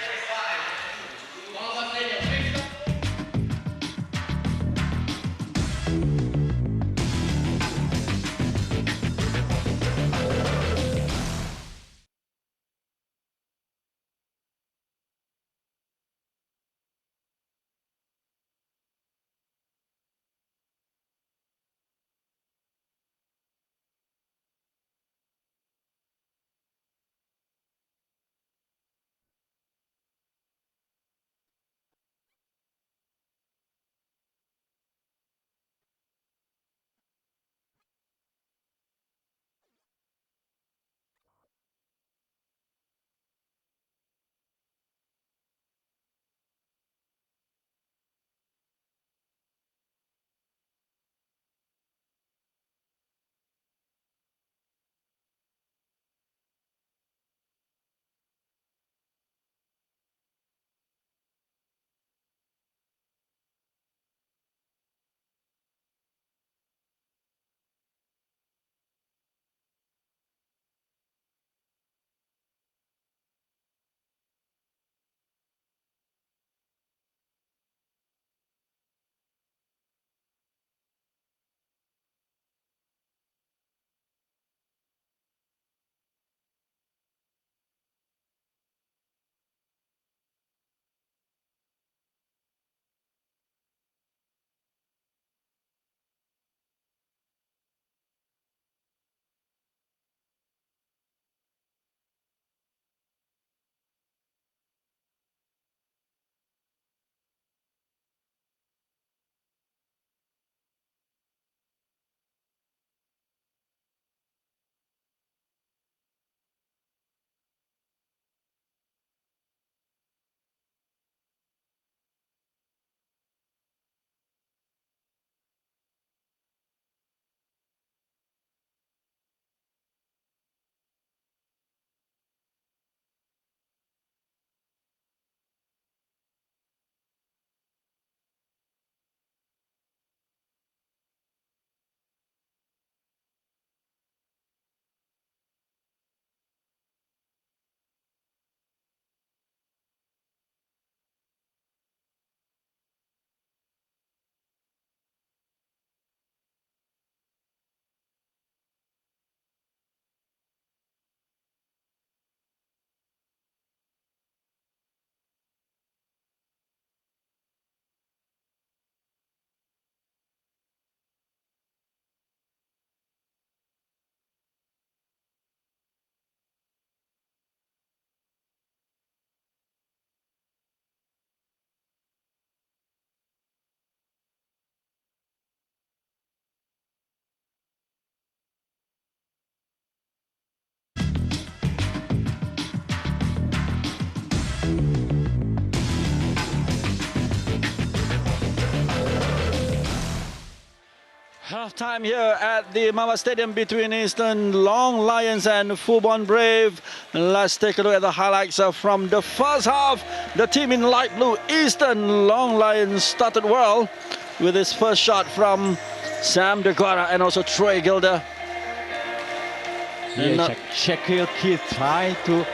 Half time here at the Mava Stadium between Eastern Long Lions and Fubon Brave. Let's take a look at the highlights from the first half. The team in light blue, Eastern Long Lions, started well with his first shot from Sam DeGuara and also Troy Gilder. Yeah, Shaquille Keith trying to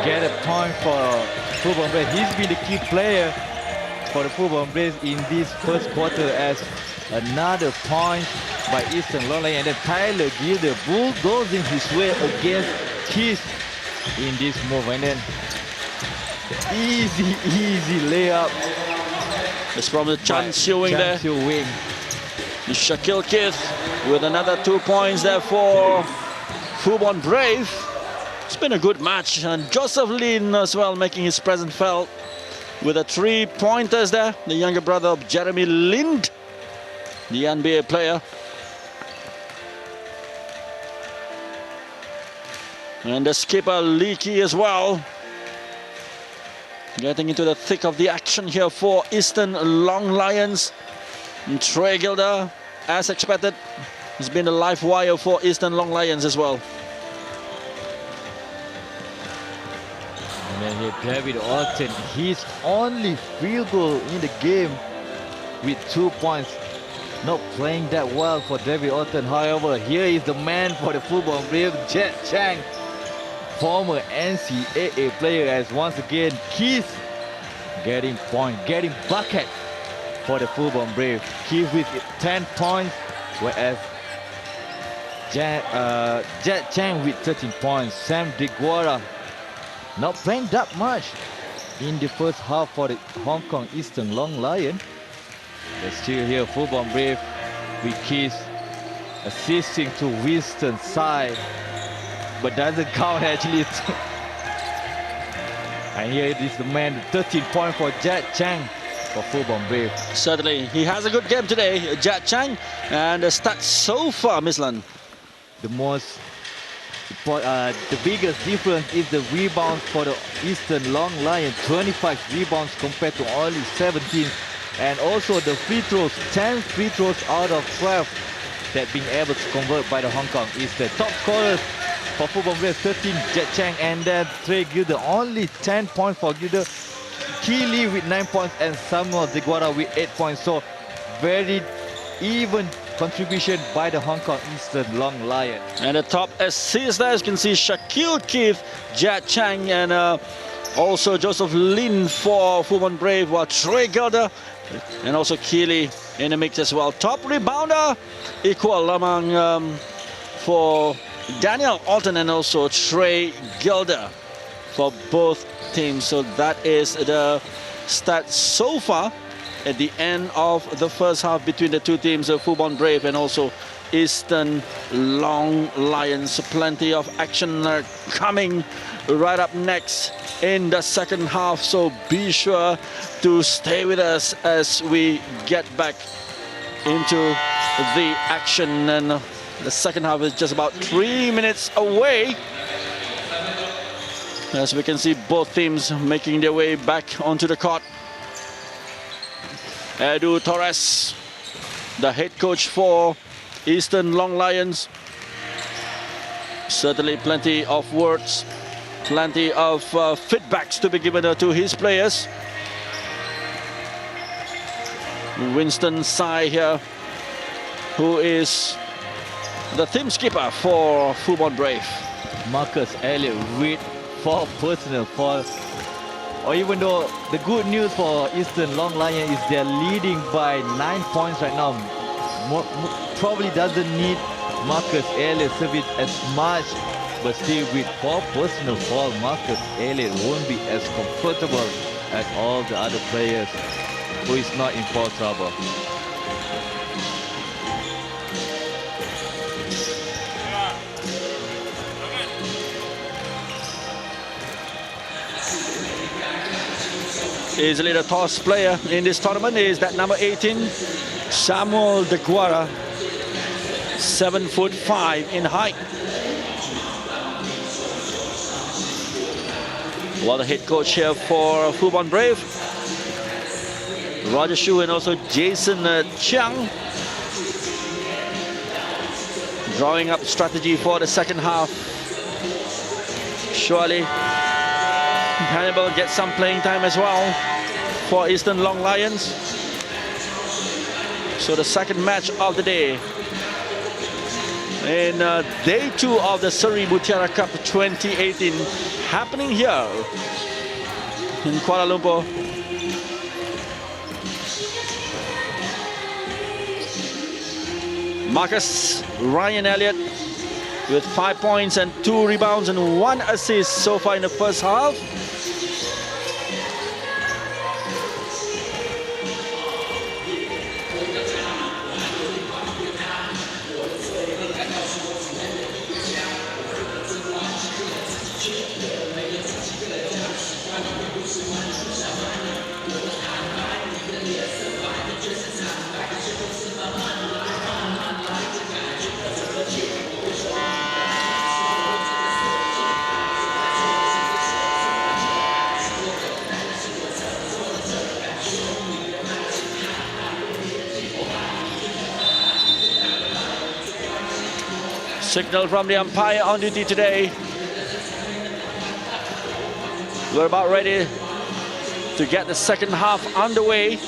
get a point for Fubon Braves. He's been the key player for the Fubon Braves in this first quarter, as another point by Eastern Long Lions, and then Tyler Gilder bulldozing his way against Keith in this move, and then easy layup. It's from the Chan Siu Wing there. Shaquille Keith with another 2 points there for Fubon Brave. It's been a good match, and Joseph Lin as well making his presence felt with the 3-pointers there. The younger brother of Jeremy Lind, the NBA player. And the skipper Leakey as well, getting into the thick of the action here for Eastern Long Lions. And Trey Gilder, as expected, has been a live wire for Eastern Long Lions as well. And then here David Orton, his only field goal in the game with 2 points. Not playing that well for David Orton. However, here is the man for the Fubon Braves, Jet Chang, former NCAA player, as once again Keith getting point, getting bucket for the Fubon Braves. Keith with 10 points, whereas Jet Chang with 13 points. Sam DeGuara not playing that much in the first half for the Hong Kong Eastern Long Lion. But still here, Fubon Brave with Keith assisting to Winston's side, but doesn't count actually. And here it is the man, 13 points for Jet Chang for Fubon Brave. Certainly, he has a good game today, Jet Chang, and the stats so far, Miss Lan. The biggest difference is the rebounds for the Eastern Long Lion, 25 rebounds compared to only 17. And also the free throws, 10 free throws out of 12 that being able to convert by the Hong Kong Eastern. Top scorers for Fubon Braves, 13, Jet Chang, and then Trey Gilder, only 10 points for Gilder. Keely with 9 points and Samuel DeGuara with 8 points. So very even contribution by the Hong Kong Eastern Long Lion. And the top assists there, as you can see, Shaquille Keith, Jet Chang, and also Joseph Lin for Fubon Brave, while Trey Gilder and also Keely in the mix as well. Top rebounder, equal among for Daniel Alton and also Trey Gilder for both teams. So that is the stats so far at the end of the first half between the two teams of Fubon Brave and also Eastern Long Lions. Plenty of action coming right up next in the second half, so be sure to stay with us as we get back into the action. And the second half is just about 3 minutes away, as we can see both teams making their way back onto the court. Edu Torres, the head coach for Eastern Long Lions, certainly plenty of words, plenty of feedbacks to be given to his players. Winston Tsai here, who is the team skipper for Fubon Brave. Marcus Elliott with 4 personal fouls. Or even though the good news for Eastern Long Lion is they're leading by 9 points right now. Probably doesn't need Marcus Elliott service as much, but still with 4 personal fouls, Marcus Elliott won't be as comfortable as all the other players who is not in foul trouble. Easily the tallest player in this tournament is that number 18, Samuel DeGuara, 7'5" in height. While the head coach here for Fubon Brave, Roger Shu and also Jason Chiang, drawing up strategy for the second half. Surely Hannibal gets some playing time as well for Eastern Long Lions. So the second match of the day in day 2 of the Seri Mutiara Cup 2018 happening here in Kuala Lumpur. Marcus Ryan Elliott with 5 points and 2 rebounds and 1 assist so far in the first half. Signal from the umpire on duty today. We're about ready to get the second half underway.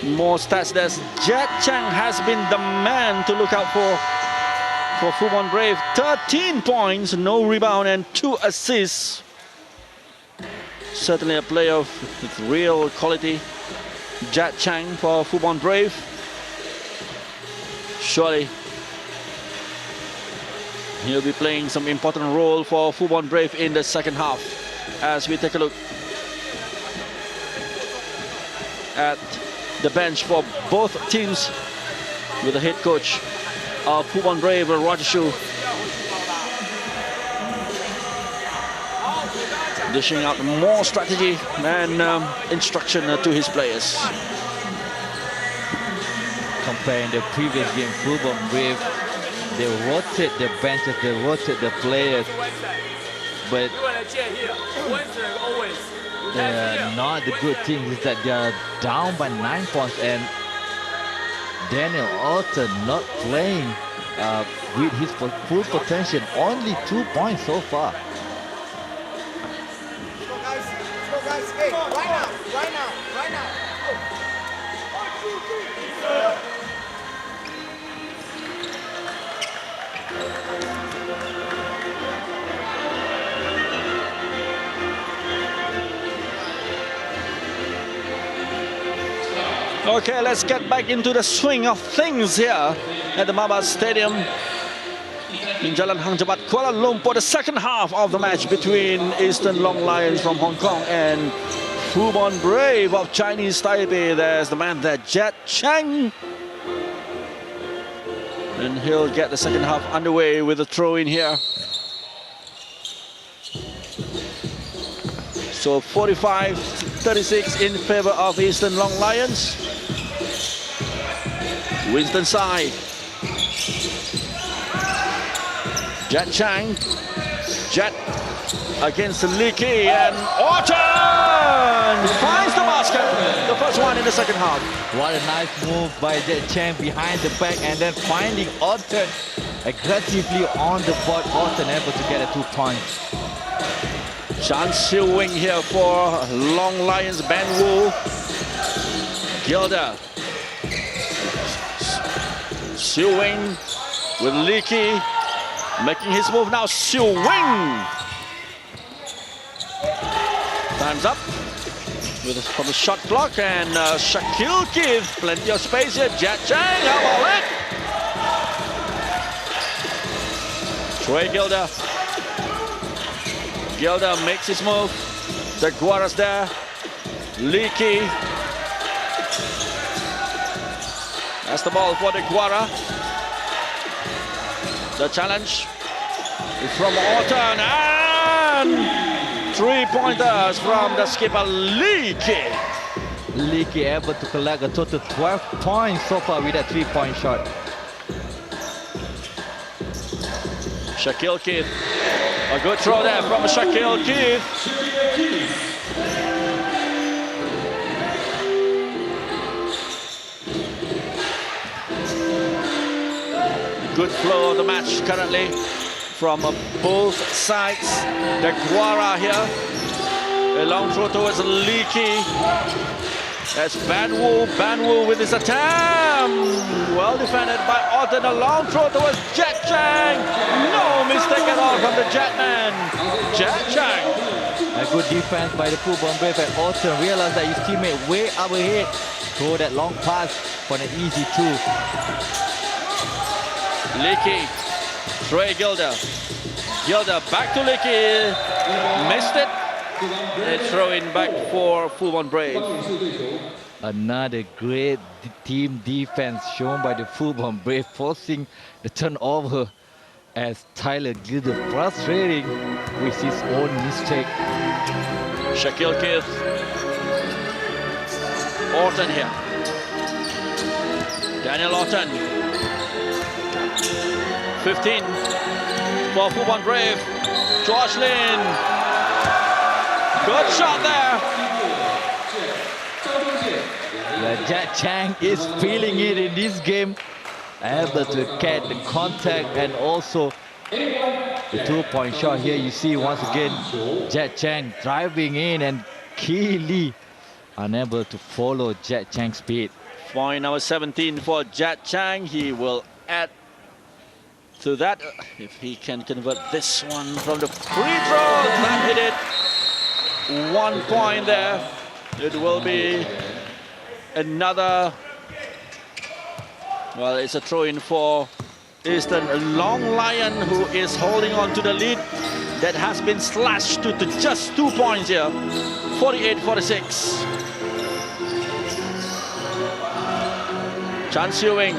More stats. There's Jet Chang has been the man to look out for Fubon Braves. 13 points, no rebound and 2 assists. Certainly a player with real quality. Jet Chang for Fubon Braves. Surely he'll be playing some important role for Fubon Brave in the second half. As we take a look at the bench for both teams with the head coach of Fubon Brave, Roger Shu, dishing out more strategy and instruction to his players. Comparing the previous game, Fubon Brave, they rotate the benches, they rotate the players, but not the good thing is that they are down by 9 points and Daniel Alton not playing with his full potential, only 2 points so far. Hey, right now. Okay, let's get back into the swing of things here at the Maba Stadium in Jalan Hang Jebat, Kuala Lumpur. The second half of the match between Eastern Long Lions from Hong Kong and Fubon Brave of Chinese Taipei. There's the man there, Jet Chang. And he'll get the second half underway with a throw in here. So 45-36 in favor of Eastern Long Lions. Winston side. Jet Chang. Jet against Leakey and Orton finds the basket. The first one in the second half. What a nice move by Jet Chang behind the back and then finding Orton aggressively on the board. Orton able to get a 2 points. Chan Siu Wing here for Long Lions, Ben Wu. Gilda. Siu Wing with Leakey. Making his move now, Siu Wing. Time's up from the shot clock and Shaquille Keith. Plenty of space here. Jet Chang, how about it? Troy Gilda. Gilda makes his move. The Guara's there. Leakey. That's the ball for the Guara. The challenge is from Orton and 3-pointers from the skipper Leakey. Leakey able to collect a total 12 points so far with that 3-point shot. Shaquille Keith. A good throw there from Shaquille Keith. Good flow of the match currently from both sides. The Guara here. A long throw towards Leaky. That's Banwu. Banwu with his attempt. Well defended by Orton. A long throw towards Jet Chang. No mistake at all from the Jetman. Jet Chang. A good defense by the Fubon Braves, and Orton realized that his teammate way up ahead. Throw that long pass for an easy two. Leaky. Trey Gilder. Gilder back to Leaky. Missed it. A throw in back for Fubon Braves. Another great team defense shown by the Fubon Braves, forcing the turnover as Tyler Gilder frustrating with his own mistake. Shaquille Keith. Orton here. Daniel Orton. 15 for Fubon Brave. Josh Lin. Good shot there. Yeah, Jet Chang is feeling it in this game. Able to get the contact and also the 2-point shot here. You see once again Jet Chang driving in and Key Lee unable to follow Jet Chang's speed. Point number 17 for Jet Chang. He will add to that if he can convert this one from the free throw. That hit it. 1 point there. It will be another. Well, it's a throw-in for Eastern. Long Lion, who is holding on to the lead that has been slashed to just 2 points here. 48-46. Chan Siu-wing.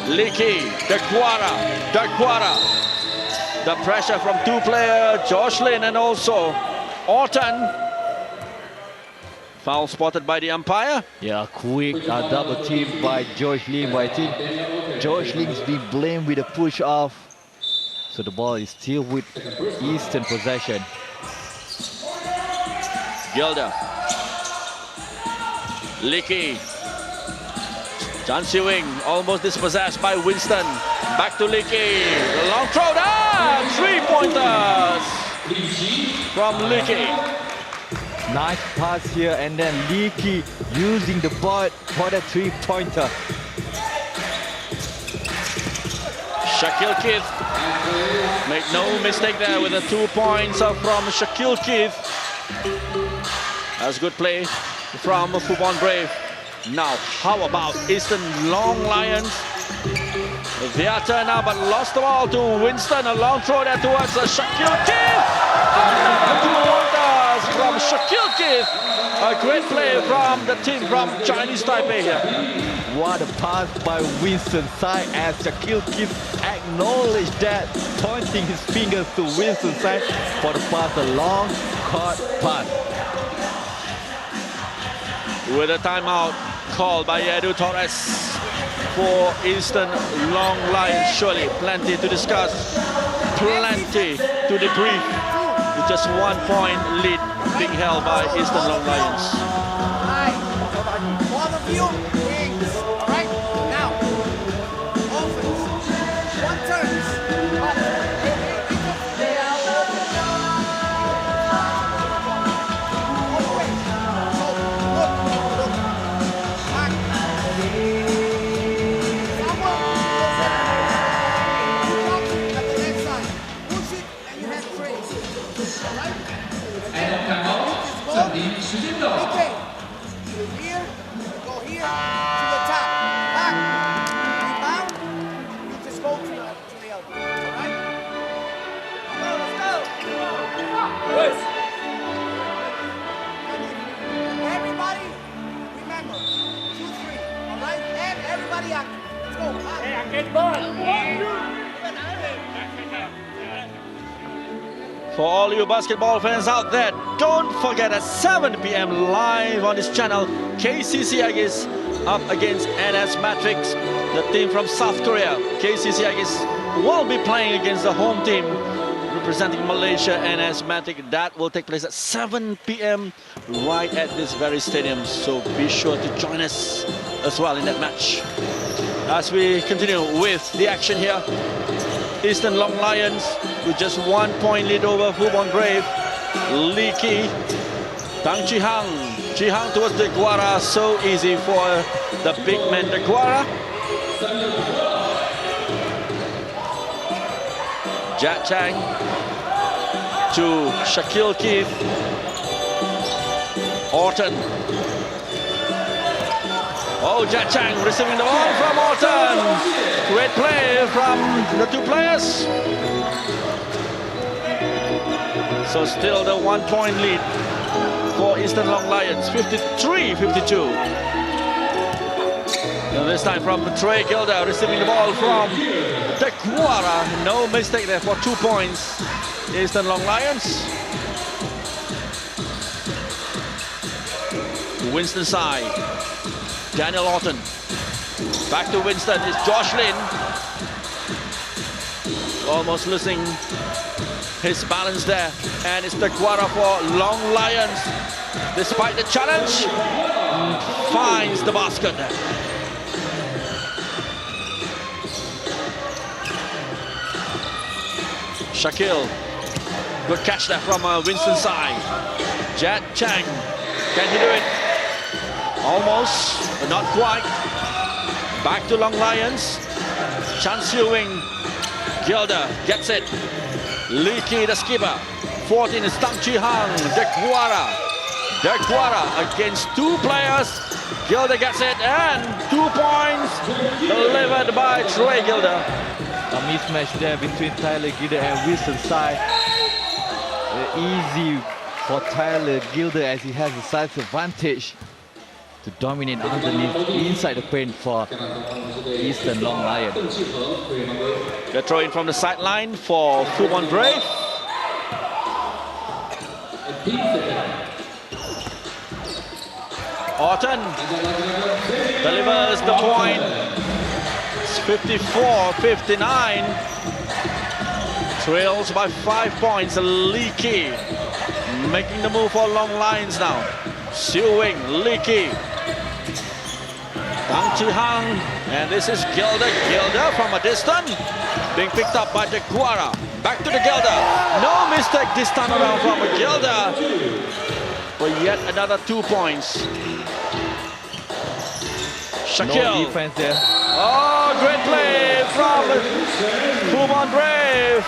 Leaky. The Guara. The pressure from two players, Josh Lin and also Orton. Foul spotted by the umpire. Yeah, quick double team by George Lim. But I think George Lim's been blamed with a push off. So the ball is still with Eastern possession. Gilder. Leaky. Chan Siu-wing almost dispossessed by Winston. Back to Leaky. The long throw down. 3-pointers from Leaky. Nice pass here, and then Leaky using the ball for the 3-pointer. Shaquille Keith. Make no mistake there with the 2 points from Shaquille Keith. That's good play from Fubon Brave. Now, how about Eastern Long Lions? Their turn now, but lost the ball to Winston. A long throw there towards Shaquille Keith. Another 2 pointers from Shaquille Keith. A great play from the team from Chinese Taipei here. What a pass by Winston's side as Shaquille Keith acknowledged that, pointing his fingers to Winston's side for the pass, a long caught pass. With a timeout called by Edu Torres for Eastern Long Lions. Surely plenty to discuss, plenty to debrief. With just 1 point lead being held by Eastern Long Lions. All of you, wings. All right? Now, offense. 1 turns. Everybody, remember, 2-3, all right? And everybody active. Let's go. For all you basketball fans out there, don't forget at 7 p.m. live on this channel, KCC Agis up against NS Matrix, the team from South Korea. KCC Agis will be playing against the home team representing Malaysia, NS Matrix. That will take place at 7 p.m. right at this very stadium. So be sure to join us as well in that match. as we continue with the action here. Eastern Long Lions with just 1 point lead over Fubon Braves. Lee Ki, Tang Chi Hang. Chi Hang towards De Guara, so easy for the big man De Guara. Jack Chang to Shaquille Keith. Orton. Oh, Jack Chang receiving the ball from Orton. Great play from the two players. So still the 1 point lead for Eastern Long Lions, 53-52. And this time from Trey Gilder receiving the ball from De Guara. No mistake there for 2 points. Eastern Long Lions. Winston side. Daniel Orton. Back to Winston is Josh Lin. Almost losing his balance there. And it's De Guara for Long Lions. Despite the challenge, finds the basket. Shaquille. Good catch there from Winston side. Jack Chang. Can he do it? Almost, but not quite. Back to Long Lions. Chan Siu Wing. Gilder gets it. Lee Ki, the skipper. 14 is Tang Chi Hang. De Guara. De Guara against two players. Gilder gets it, and 2 points delivered by Trey Gilder. A mismatch there between Tyler Gilder and Winston Tsai. Easy for Tyler Gilder as he has a size advantage to dominate underneath inside the paint for Eastern Long Lions. The throw in from the sideline for Fubon Braves. Orton delivers the point. It's 54-59. Trails by 5 points. Lee Ki making the move for Long Lions now. Siu Wing, Lee Ki. Tang Chi Hang, and this is Gilder. Gilder from a distance, being picked up by De Guara. Back to the Gilder. No mistake this time around from a Gilder. For yet another 2 points. Shaquille. No defense there. Oh, great play from Fubon Braves.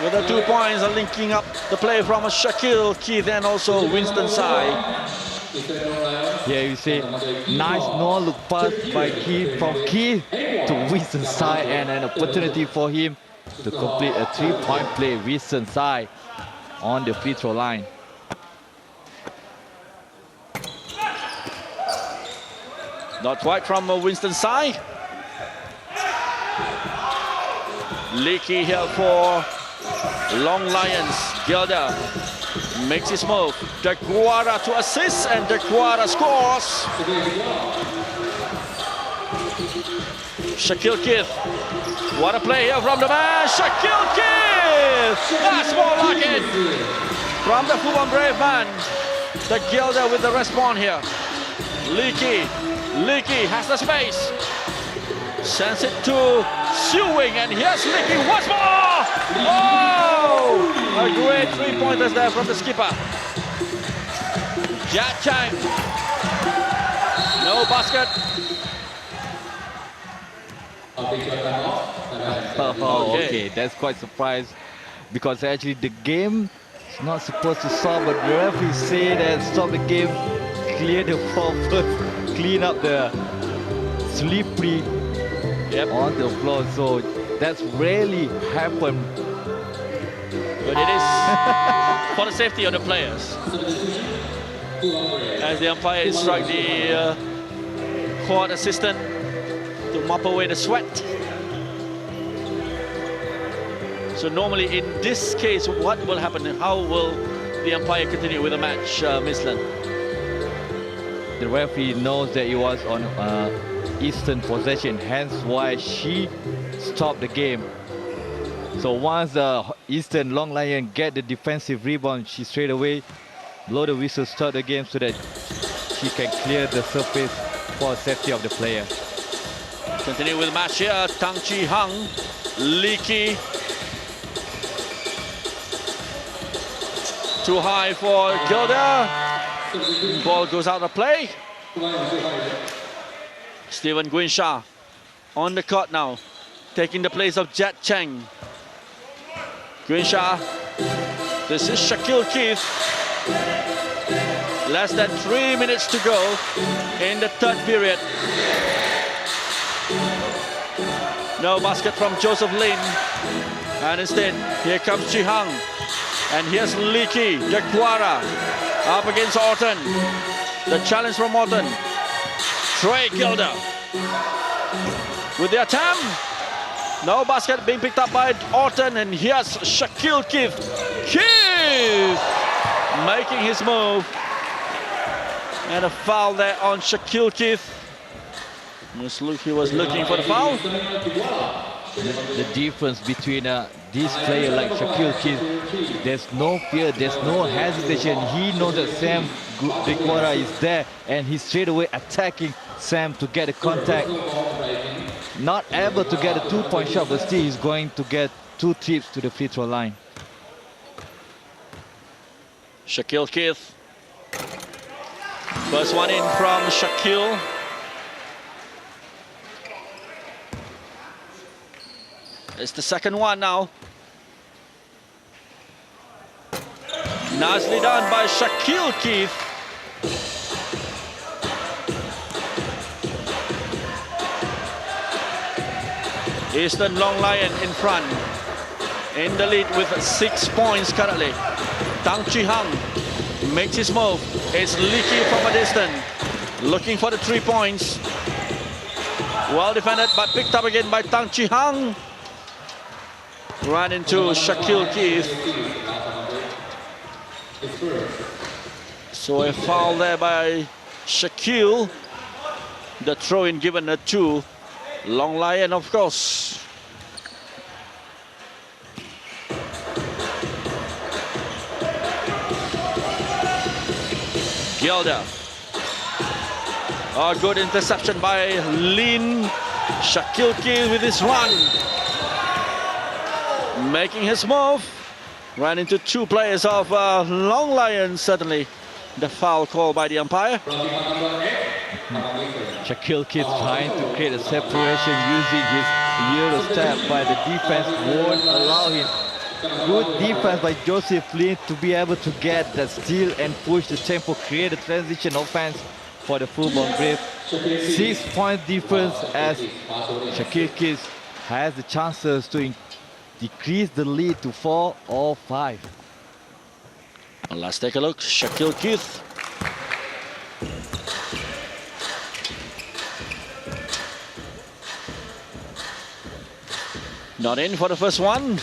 With the 2 points are linking up the play from a Shaquille Keith and also Winston Tsai. Yeah, you see, nice no-look pass by Keith, from Keith to Winston Tsai, and an opportunity for him to complete a 3-point play. Winston Tsai on the free throw line. Not quite from Winston Tsai. Lee Ki here for Long Lions. Gilder makes his move. De Guara to assist, and De Guara scores. Shaquille Keith. What a play here from the man, Shaquille Keith! That's more like it. From the Fubon Brave man. De Gilder with the respawn here. Lee Ki. Lee Ki has the space. Sends it to Siu Wing, and here's Lee Ki once more! Oh! A great 3-pointers there from the skipper. Jack Chang. No basket. Oh, okay, that's quite surprised, because actually the game is not supposed to stop, but the referee say that stop the game, clear the floor first, clean up the slippery on the floor. So that's rarely happened. But it is for the safety of the players. As the umpire instructs the court assistant to mop away the sweat. So normally in this case, what will happen? How will the umpire continue with the match, Ms. Lin? The referee knows that it was on Eastern possession, hence why she stopped the game. So once the Eastern Long Lion get the defensive rebound, she straight away blow the whistle, start the game so that she can clear the surface for safety of the player. Continue with match here. Tang Chi Hang, Leaky. Too high for Gilder. Ball goes out of play. Stephen Guinsha on the court now, taking the place of Jet Cheng. Guinsha, this is Shaquille Keith. Less than 3 minutes to go in the third period. No basket from Joseph Lin. And instead, here comes Chi Hang. And here's Leaky, Jaquara, up against Orton. The challenge from Orton. Trey Gilder with the attempt. No basket being picked up by Orton. And here's Shaquille Keith. Keith making his move. And a foul there on Shaquille Keith. He was looking for the foul. The difference between this player like Shaquille Keith, there's no fear, there's no hesitation. He knows that Sam Jaquara is there, and he's straight away attacking Sam to get a contact. Not able to get a 2-point shot, but still he's going to get 2 trips to the free throw line. Shaquille Keith. First one in from Shaquille. It's the second one now. Nicely done by Shaquille Keith. Eastern Long Lion in front. In the lead with 6 points currently. Tang Chi Hang makes his move. It's Leaky from a distance. Looking for the 3 points. Well defended, but picked up again by Tang Chi Hang. Run into Shaquille Keith. So a foul there by Shaquille. The throw-in given a 2. Long Lion, of course. Gilder. A good interception by Lin. Shaquille Keith with his run. Making his move. Ran into 2 players of Long Lion, certainly. The foul called by the umpire. Shaquille Keith trying to create a separation using his Euro step, but the defense won't allow him. Good defense by Joseph Lin to be able to get the steal and push the tempo, create a transition offense for the Fubon Braves. 6-point difference as Shaquille Keith has the chances to decrease the lead to 4 or 5. Well, let's take a look. Shaquille Keith. Not in for the first one.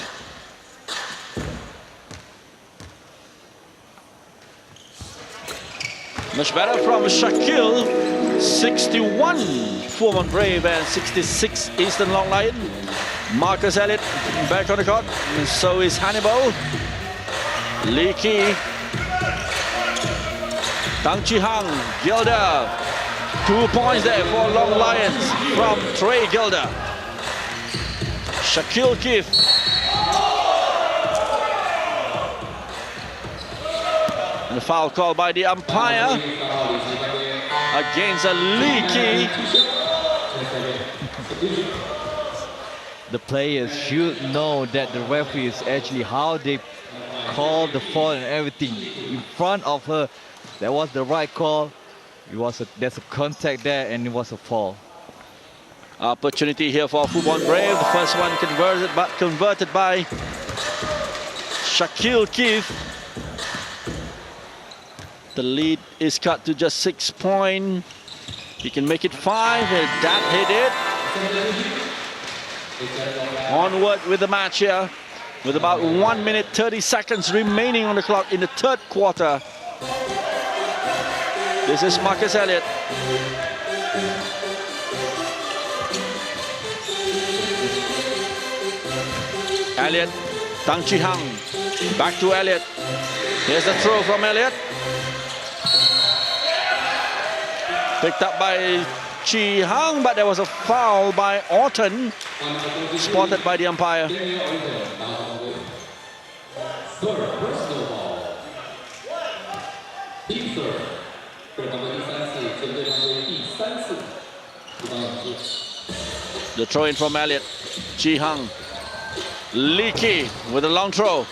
Much better from Shaquille. 61 Fubon Brave and 66 Eastern Long Lion. Marcus Elliott back on the court. And so is Hannibal. Leaky. Tang Chi Hang. Gilder. 2 points there for Long Lions from Trey Gilder. Shaquille Keith. And the foul called by the umpire against a Leaky. The players should know that the referee is actually how they call the foul and everything. In front of her, that was the right call. There's a contact there and it was a foul. Opportunity here for Fubon Brave. The first one converted by Shaquille Keith. The lead is cut to just 6 points. He can make it 5. That hit it. Onward with the match here, with about 1 minute 30 seconds remaining on the clock in the third quarter. This is Marcus Elliott. Elliott, Tang Chi Hang, back to Elliott. Here's the throw from Elliott. Picked up by Chi Hang, but there was a foul by Orton, spotted by the umpire. The throw in from Elliott. Chi Hang. Leaky with a long throw.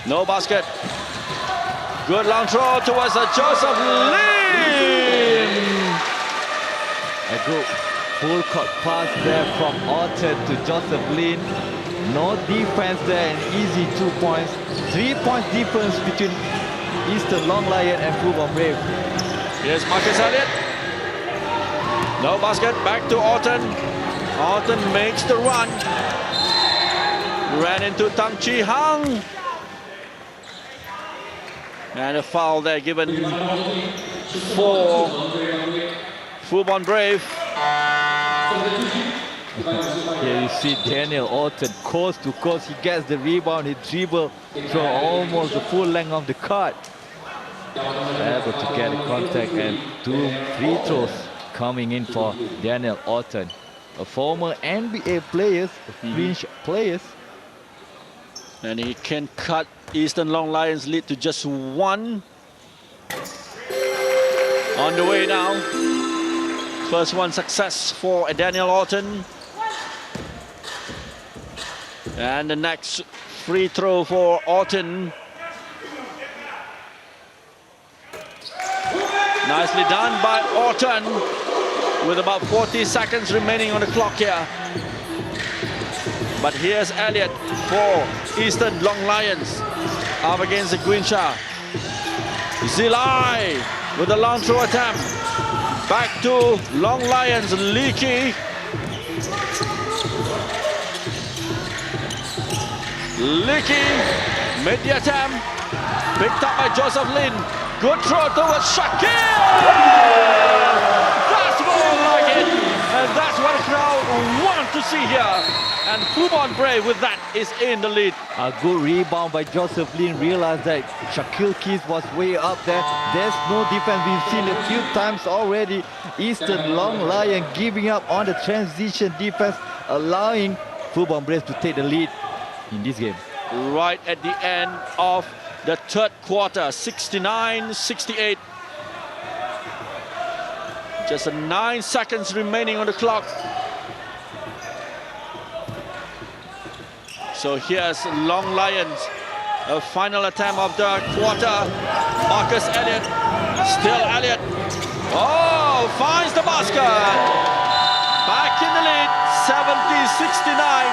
No basket. Good long throw towards Joseph Lin. A good full court pass there from Orton to Joseph Lin. No defense there, and easy 2 points. 3 points difference between Eastern Long Lion and Fubon Braves. Here's Marcus Elliott. No basket, back to Orton. Orton makes the run. Ran into Tang Chi Hang. And a foul there given for Fubon Brave. Here you see Daniel Orton coast to coast. He gets the rebound, he dribbles from almost the full length of the court. Able to get a contact, and 2 free throws coming in for Daniel Orton. A former NBA player, fringe players. And he can cut Eastern Long Lions lead to just 1. On the way now. First one success for Daniel Orton. And the next free throw for Orton. Nicely done by Orton with about 40 seconds remaining on the clock here. But here's Elliott for Eastern Long Lions up against the Guinsha. Zilai with a long throw attempt. Back to Long Lions, Leaky. Leaky made the attempt. Picked up by Joseph Lin. Good throw towards Shakil. That's more like it. And that's what the crowd want to see here. And Fubon Brave with that is in the lead. A good rebound by Joseph Lin. Realized that Shaquille Keys was way up there. There's no defense. We've seen a few times already. Eastern Long Lion giving up on the transition defense, allowing Fubon Braves to take the lead in this game. Right at the end of the third quarter, 69-68. Just 9 seconds remaining on the clock. So here's Long Lions, a final attempt of the quarter. Marcus Elliott, still Elliott. Oh, finds the basket. Back in the lead, 70-69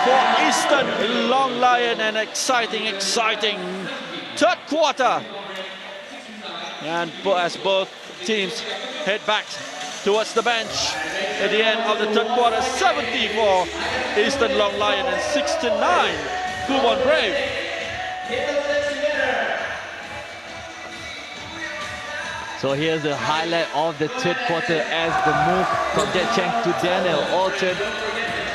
for Eastern Long Lion. And exciting third quarter. And as both teams head back towards the bench at the end of the third quarter, 70 for Eastern Long Lion and 69 Fubon Brave. So here's the highlight of the third quarter as the move from Jet Chang to Daniel Orton.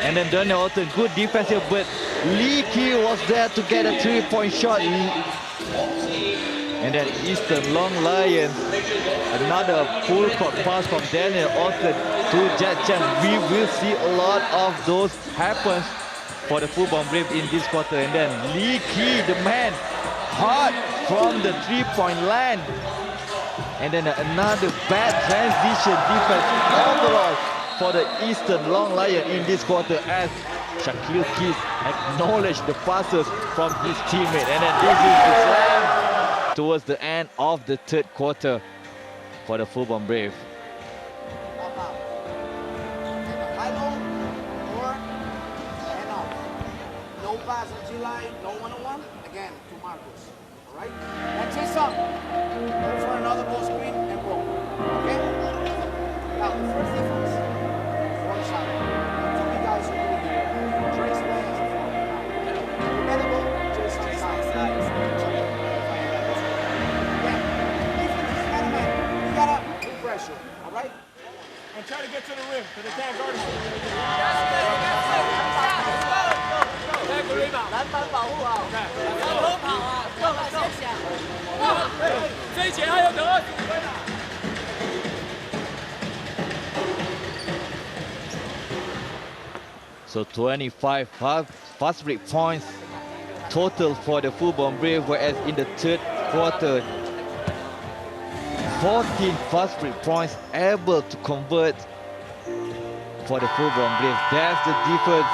And then Daniel Orton, good defense here, but Lee Kee was there to get a 3-point shot. And then Eastern Long Lions, another full court pass from Daniel Orton to Jet Chang. We will see a lot of those happen for the Fubon Brave in this quarter. And then Lee Kee, the man, hard from the 3-point line. And then another bad transition defense overall for the Eastern Long Lion in this quarter as Shaquille Keys acknowledged the passes from his teammate. And then this is the slam towards the end of the third quarter for the Fubon Brave. No pass in July, no one-on-one. Again, to Marcus. All right? That's it, son. Go for another ball screen and roll. Okay? Now, the first defense, one shot. Two big guys over here. Trace playing as a foul. You better go just on side. Again, defense is man. You gotta put pressure. All right? And try to get to the rim, because they can't guard him. 篮板保护好，从头跑啊，不要把先想。这一节还要得25分啊！ So 25 fast break points total for the Fubon Braves, whereas in the third quarter, 14 fast break points able to convert for the Fubon Braves. That's the difference.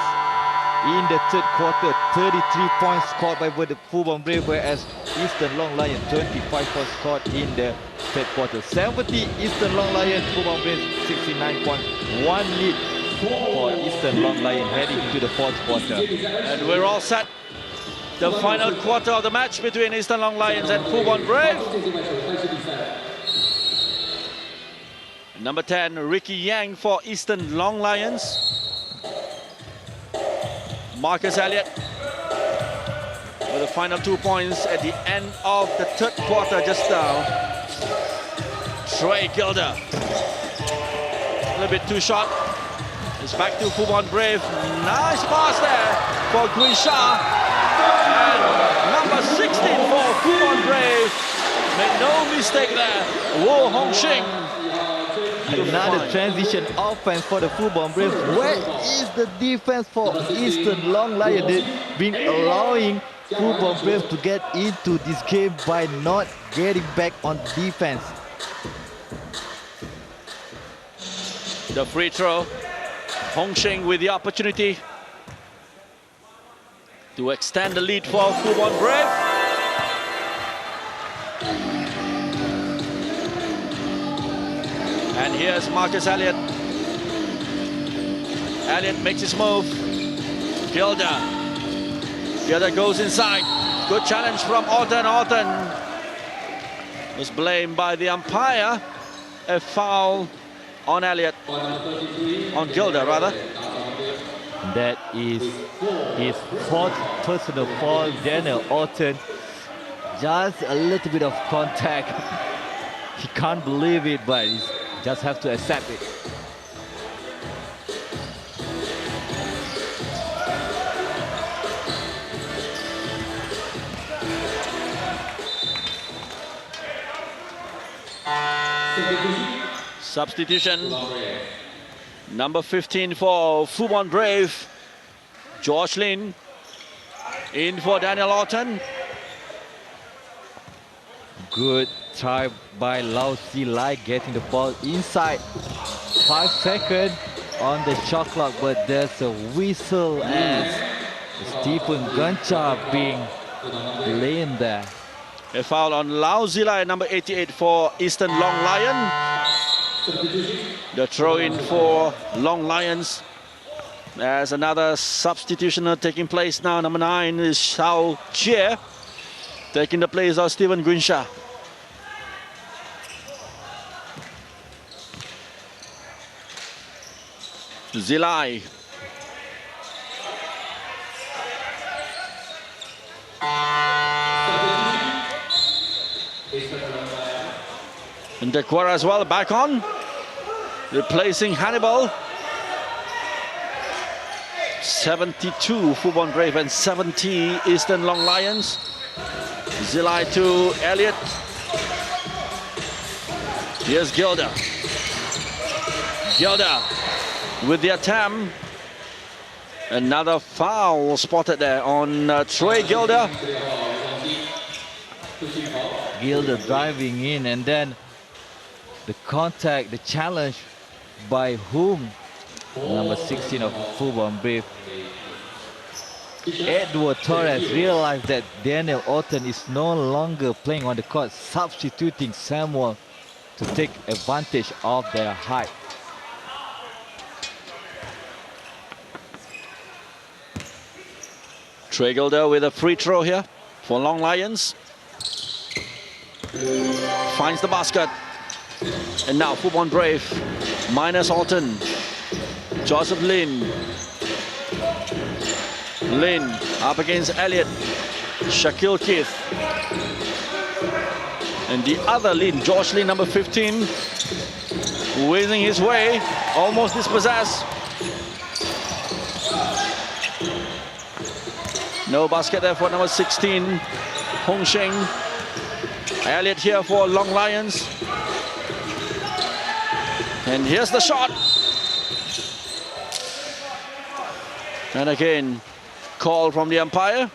In the third quarter, 33 points scored by the Fubon Braves, whereas Eastern Long Lion 25 points scored in the third quarter. 70 Eastern Long Lion, Fubon Braves 69 points, one lead for Eastern Long Lion heading into the fourth quarter. And we're all set. The final quarter of the match between Eastern Long Lions and Fubon Braves. Number 10, Ricky Yang for Eastern Long Lions. Marcus Elliott with the final 2 points at the end of the third quarter just now. Troy Gilder, a little bit too short. It's back to Fubon Brave. Nice pass there for Guisha. And number 16 for Fubon Brave. Made no mistake there. Wu Hongxing. Another transition offense for the Fubon Braves. Where is the defense for Eastern Long Lion? They've been allowing Fubon Braves to get into this game by not getting back on defense. The free throw. Hongxing with the opportunity to extend the lead for Fubon Brave. And here's Marcus Elliott. Elliott makes his move. Gilder. Gilder goes inside. Good challenge from Orton. Orton was blamed by the umpire. A foul on Elliott. On Gilder, rather. That is his fourth personal foul. Daniel Orton. Just a little bit of contact. He can't believe it, but he's just have to accept it. Substitution. Number 15 for Fubon Brave. George Lin. In for Daniel Orton. Good try by Lau Si Lai getting the ball inside. 5 seconds on the shot clock, but there's a whistle as Stephen Guncha being blamed there. A foul on Lau Zilai, number 88 for Eastern Long Lion. The throw-in for Long Lions. There's another substitution taking place now. Number 9 is Xiao Jie, taking the place of Stephen Gunsha. Zilai. And Dequara as well, back on. Replacing Hannibal. 72 Fubon Brave and 70 Eastern Long Lions. Zilai to Elliott. Here's Gilder. Gilder with the attempt. Another foul spotted there on Troy Gilder. Gilder driving in, and then the contact, the challenge by whom? Number 16 of Fubon Brave. Edward Torres realized that Daniel Orton is no longer playing on the court, substituting Samuel to take advantage of their height. Troy Gilder with a free throw here for Long Lions. Finds the basket. And now Fubon Brave minus Orton. Joseph Lin. Lin up against Elliott. Shaquille Keith. And the other Lin, George Lin, number 15. Whizzing his way, almost dispossessed. No basket there for number 16, Hongxing. Elliott here for Long Lions. And here's the shot. And again, call from the umpire.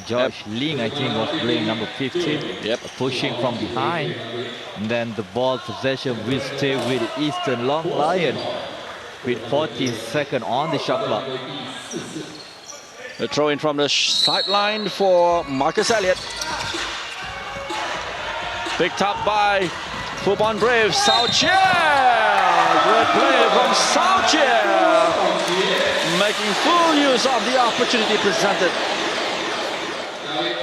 George Ling, I think, was playing number 15. Yep. Pushing from behind. And then the ball possession will stay with Eastern Long Lion with 14 seconds on the shot clock. A throw in from the sideline for Marcus Elliott. Picked up by Fubon Braves, Sao Chia. Good play from Sao Chia. Making full use of the opportunity presented.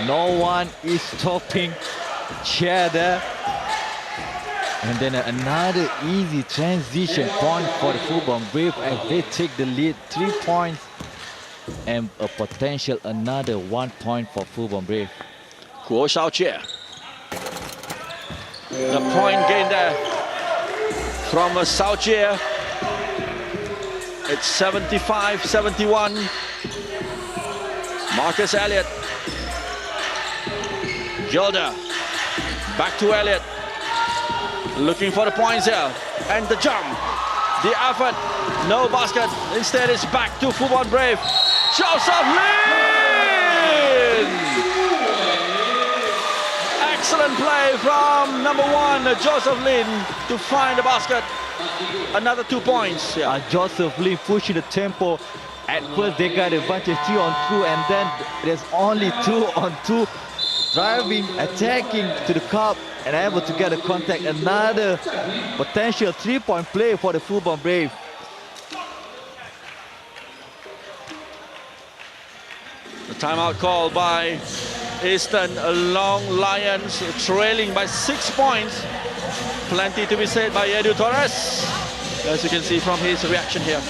No one is stopping Chia there. And then another easy transition point for the Fubon Braves as they take the lead, 3 points. And a potential another 1 point for Fubon Braves. Guo Shaoqie. The point gain there from Shaoqie. It's 75-71. Marcus Elliott. Gilder. Back to Elliott. Looking for the points here. And the jump. The effort. No basket. Instead it's back to Fubon Brave. Joseph Lin! Excellent play from number 1, Joseph Lin, to find the basket. Another 2 points. Yeah. Joseph Lin pushing the tempo. At first they got a bunch of 3-on-2 and then there's only 2-on-2. Driving, attacking to the cup and able to get a contact. Another potential 3-point play for the Fubon Brave. The timeout called by Eastern Long Lions, trailing by 6 points. Plenty to be said by Edu Torres, as you can see from his reaction here.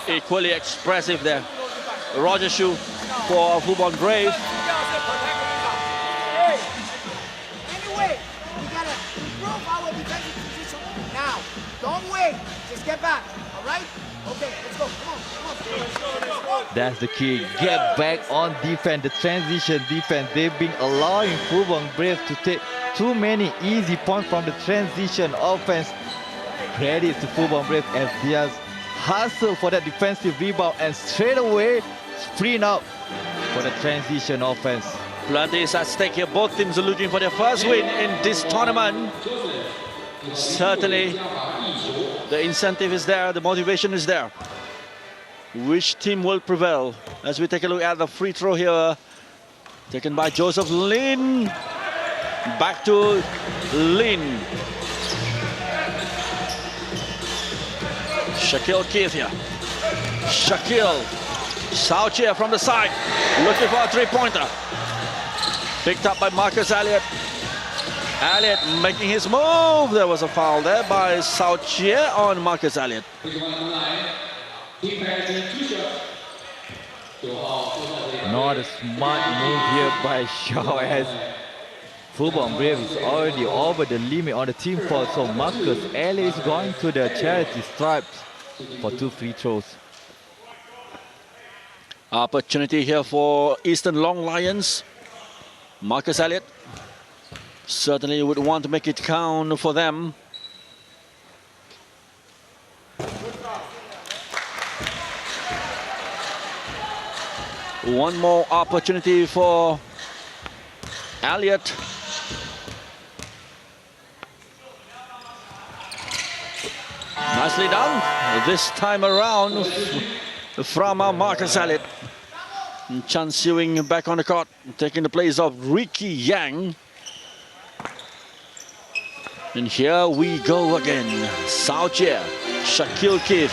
Equally expressive there. Roger Shu for Fubon Brave. Anyway, we gotta improve our defensive position now. Don't wait. Just get back. All right? Okay, let's go. Come on. That's the key. Get back on defense. The transition defense. They've been allowing Fubon Brave to take too many easy points from the transition offense. Credit to Fubon Brave as they have hustle for that defensive rebound and straight away sprint out for the transition offense. Plenty is at stake here. Both teams are looking for their first win in this tournament. Certainly, the incentive is there, the motivation is there. Which team will prevail? As we take a look at the free throw here, taken by Joseph Lin. Back to Lin. Shaquille Keith here. Shaquille. Shaoqie from the side. Looking for a three-pointer. Picked up by Marcus Elliott. Elliott making his move. There was a foul there by Shaoqie on Marcus Elliott. Not a smart move here by Shaw as Fubon Brave is already over the limit on the team foul. So Marcus Elliott is going to the charity stripes for 2 free throws. Opportunity here for Eastern Long Lions. Marcus Elliott certainly would want to make it count for them. One more opportunity for Elliott. Nicely done this time around from Marcus Elliott. Chan Siu-Wing back on the court, taking the place of Ricky Yang. And here we go again. Shaoqie, Shaquille Keith.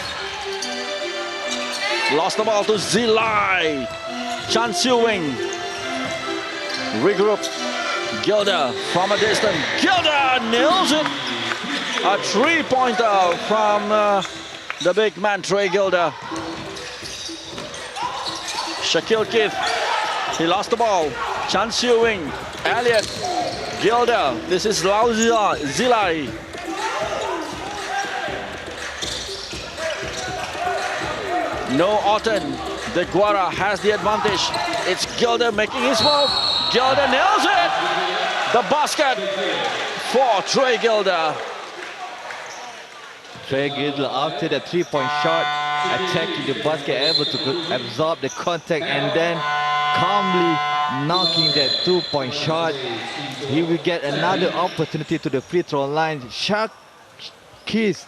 Lost the ball to Zilai. Chan Siu-Wing. Regroup. Gilder from a distance. Gilder nails it. A three-pointer from the big man, Trey Gilder. Shaquille Keith, he lost the ball. Chan Siu Wing, Elliott, Gilder. This is Lau Zilai. No Orton. The Guara has the advantage. It's Gilder making his move. Gilder nails it. The basket for Trey Gilder. Trey Gilder, after the three-point shot, attacking the basket, able to absorb the contact and then calmly knocking that two-point shot. He will get another opportunity to the free throw line. Shaq Keys,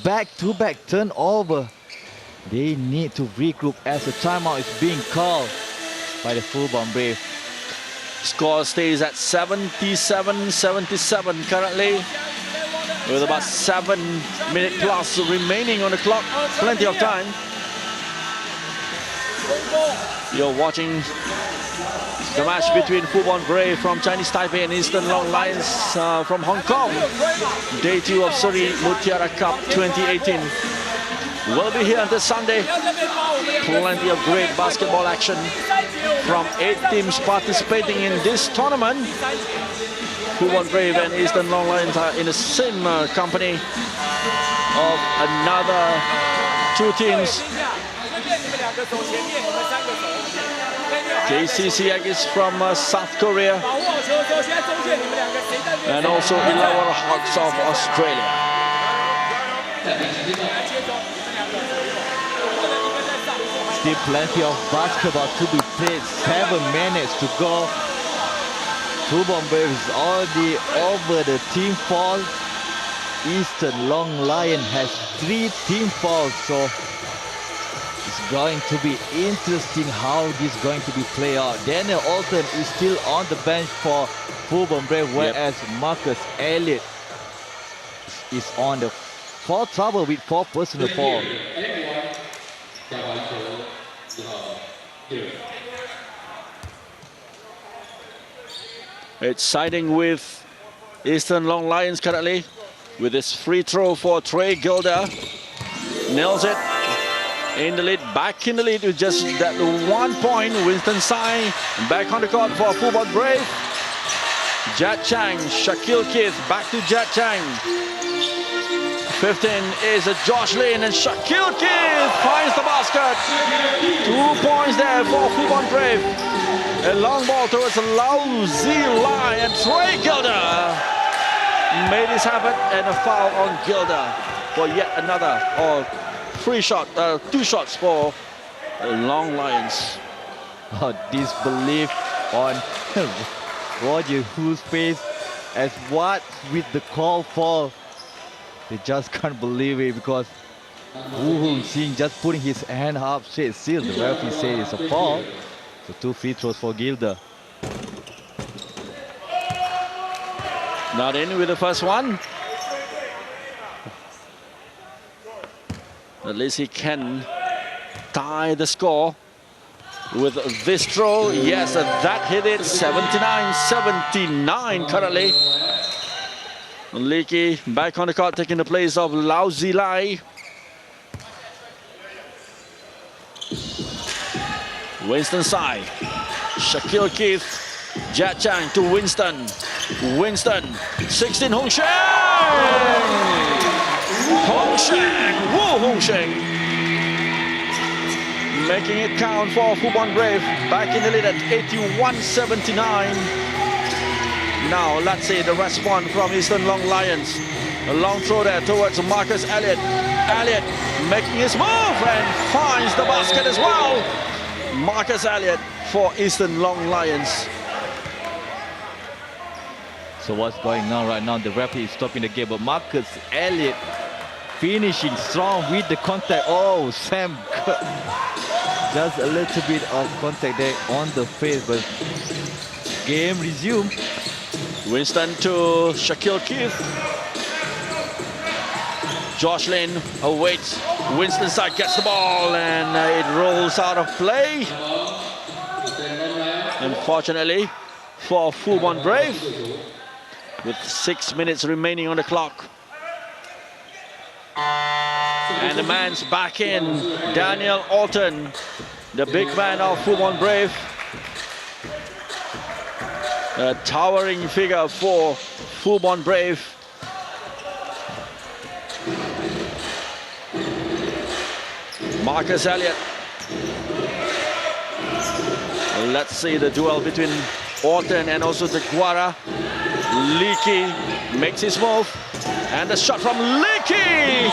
back-to-back turnover. They need to regroup as the timeout is being called by the Fubon Braves. Score stays at 77-77 currently, with about 7 minutes plus remaining on the clock. Plenty of time. You're watching the match between Fubon Braves from Chinese Taipei and Eastern Long Lions from Hong Kong. Day 2 of Seri Mutiara Cup 2018. We'll be here until Sunday. Plenty of great basketball action from 8 teams participating in this tournament. Fubon Brave and Eastern Long Lions are in the same company of another 2 teams. JCC is from South Korea, and also Illawarra Hawks of Australia. Still plenty of basketball to be played. 7 minutes to go. Fubon Braves is already over the team foul. Eastern Long Lion has 3 team fouls, so it's going to be interesting how this is going to be played out. Daniel Alton is still on the bench for Fubon Braves, whereas Marcus Elliott is on the foul trouble with 4 personal fouls. It's siding with Eastern Long Lions currently, with this free throw for Trey Gilder. Nails it. In the lead, back in the lead with just that 1 point. Winston Sai back on the court for Fubon Brave. Jat Chang, Shaquille Keith, back to Jat Chang. 15 is Josh Lin, and Shaquille Keith finds the basket. 2 points there for Fubon Brave. A long ball towards Lau Zilai, and Trey Gilder made this happen, and a foul on Gilder for yet another, or 2 shots for Long Lions. Oh, disbelief on Roger Hu's face as what with the call for. They just can't believe it, because Wu Hong Sing just putting his hand up straight still. The referee said it's a foul. So 2 free throws for Gilder. Not in with the first one. At least he can tie the score with this throw. Yes, that hit it. 79-79 currently. Leakey back on the court, taking the place of Lau Zilai. Winston Sai, Shaquille Keith, Jat Chang to Winston. Winston, 16 Hong Sheng! Hong Sheng, Wu Hong Sheng. Making it count for Fubon Brave, back in the lead at 81-79. Now let's see the response from Eastern Long Lions. A long throw there towards Marcus Elliott. Elliott making his move and finds the basket as well. Marcus Elliott for Eastern Long Lions. So what's going on right now? The referee is stopping the game, but Marcus Elliott finishing strong with the contact. Oh, Sam, just a little bit of contact there on the face, but game resumed. Winston to Shaquille Keith. Josh Lin awaits. Winston side gets the ball, and it rolls out of play. Unfortunately, for Fubon Brave with 6 minutes remaining on the clock. And the man's back in, Daniel Alton, the big man of Fubon Brave. A towering figure for Fubon Brave. Marcus Elliott. Let's see the duel between Alton and also the Guara. Leakey makes his move. And the shot from Leakey!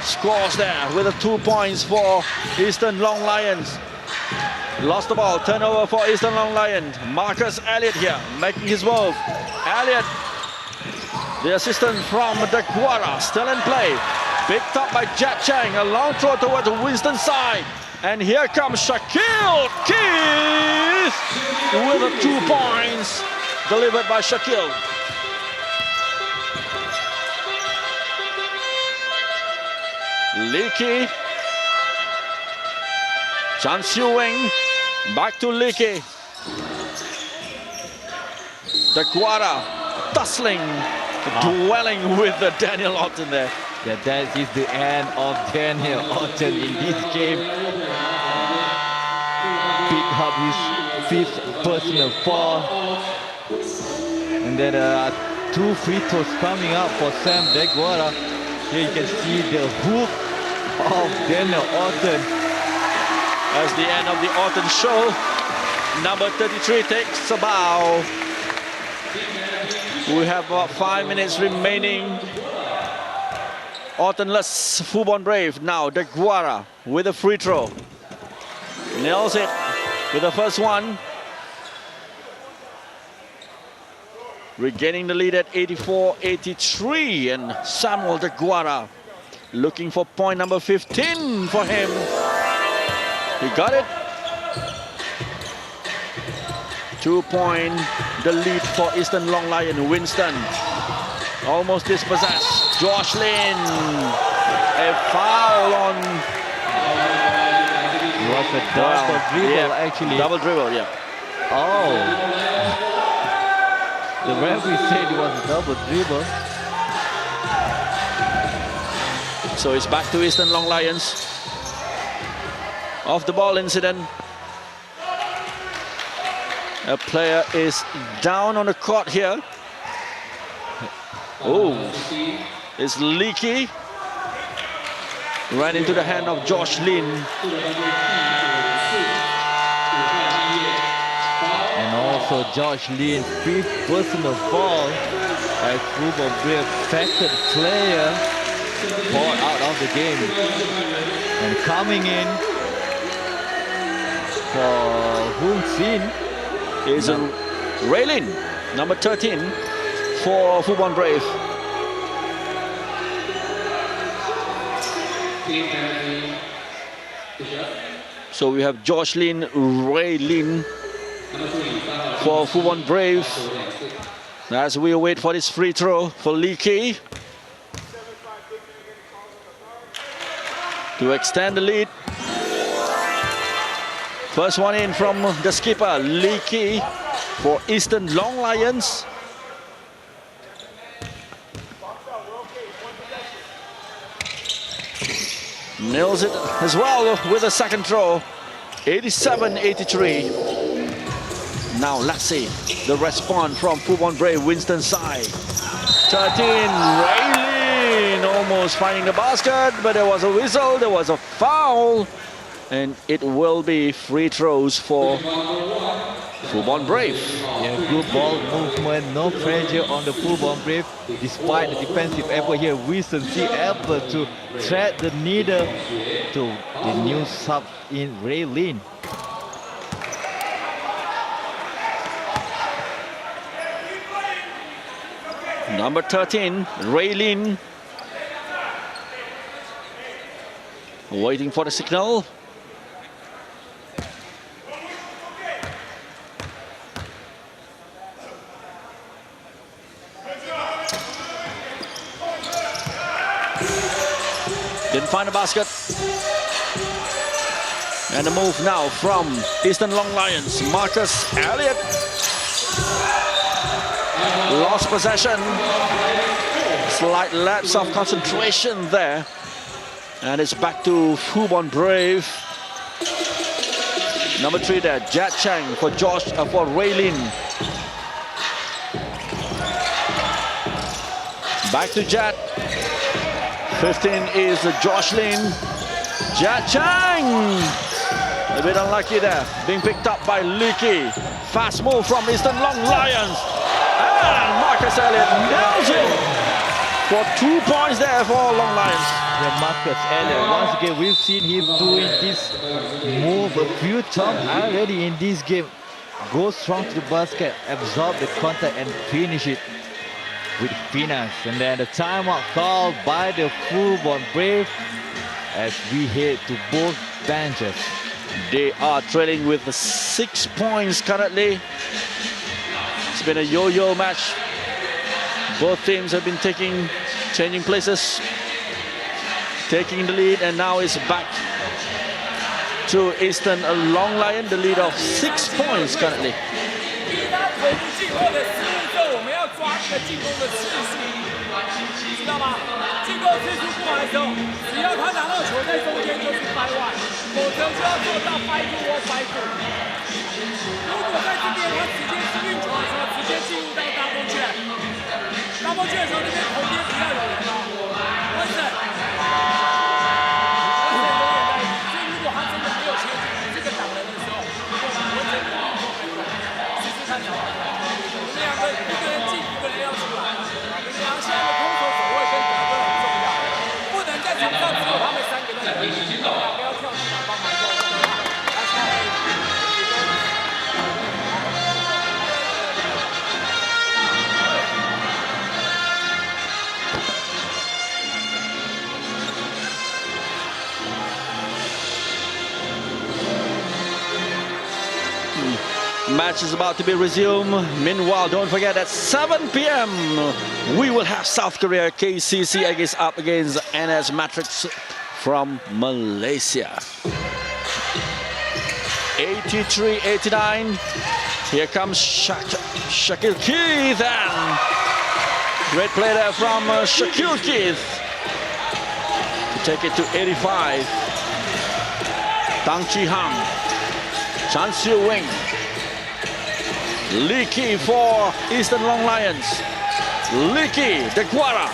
Scores there with the 2 points for Eastern Long Lions. Lost the ball, turnover for Eastern Long Lions. Marcus Elliott here, making his move. Elliott, the assistant from the Guara, still in play. Picked up by Jet Chang, a long throw towards Winston's side. And here comes Shaquille Keith with the 2 points delivered by Shaquille. Leakey. Chan Siu Wing. Back to Leakey. The Guara tussling, dwelling with the Daniel Alton there. Yeah, that is the end of Daniel Alton in this game. Picked up his 5th personal foul. And then 2 free throws coming up for Sam Deguara. Here you can see the hook of Daniel Alton. As the end of the Alton show, number 33 takes a bow. We have about 5 minutes remaining. Altonless Fubon Brave. Now the Guara with a free throw. Nails it with the first one. Regaining the lead at 84-83, and Samuel de Guara looking for point number 15 for him. He got it. 2 point the lead for Eastern Long Lion. Winston almost dispossessed. Josh Lin, a foul on. It was a double dribble, actually. Double dribble, yeah. Oh. The referee said it was a double dribble. So it's back to Eastern Long Lions. Off the ball incident. A player is down on the court here. Oh, it's Leakey. Ran into the hand of Josh Lin. And also Josh Lin, 5th personal foul as Fubon Brave 2nd player ball out of the game. And coming in for Hung Sin is Raylin, number 13 for Fubon Brave. So we have Josh Lin, Raylin for Fubon Brave. As we wait for this free throw for Leakey to extend the lead. First one in from the skipper, Leakey for Eastern Long Lions. Nails it as well with a second throw. 87-83. Now let's see the response from Fubon Brave, Winston side. 13, Raylin almost finding the basket, but there was a whistle, there was a foul. And it will be free throws for Fubon Brave. Yeah, good ball movement, no pressure on the Fubon Brave. Despite the defensive effort here, Winston still able to thread the needle to the new sub in Raylin. Number 13, Raylin. Waiting for the signal. Didn't find a basket. And the move now from Eastern Long Lions, Marcus Elliott. Lost possession. Slight lapse of concentration there. And it's back to Fubon Brave. Number 3 there, Jad Chang for Raylin. Back to Jad. 15 is Jocelyn. Jad Chang. A bit unlucky there. Being picked up by Leakey. Fast move from Eastern Long Lions. And Marcus Elliott nails it for 2 points there for Long Lions. Yeah, Marcus Elliott, once again, we've seen him doing this move a few times already in this game. Go strong to the basket, absorb the contact and finish it with finesse. And then the timeout called by the Fubon Brave as we head to both benches. They are trailing with 6 points currently. It's been a yo-yo match. Both teams have been changing places, taking the lead, and now it's back to Eastern Long Lion, the lead of 6 points currently. 知道吗？进攻次数不满的时候，只要他拿到球在中间就是5万，否则就要做到5或5。如果在这边他直接是运球的时候，直接进入到 double check，double check 的时候那边旁边不要有人哦，温森，温森永远在意，所以如果他真的没有切这个挡人的时候，温森试试看找。一个人进，一个人要出来。你们现在的空手走位跟得分很重要，不能在场上只有他们3个在得分，两个要跳起来帮忙做。Match is about to be resumed. Meanwhile, don't forget at 7 p.m. we will have South Korea KCC up against NS Matrix from Malaysia. 83-89. Here comes Shakil Keith, and great play there from Shakil Keith to take it to 85. Tang Chi Hang, Chan Siu Wing. Leakey for Eastern Long Lions. Leakey, De Guara.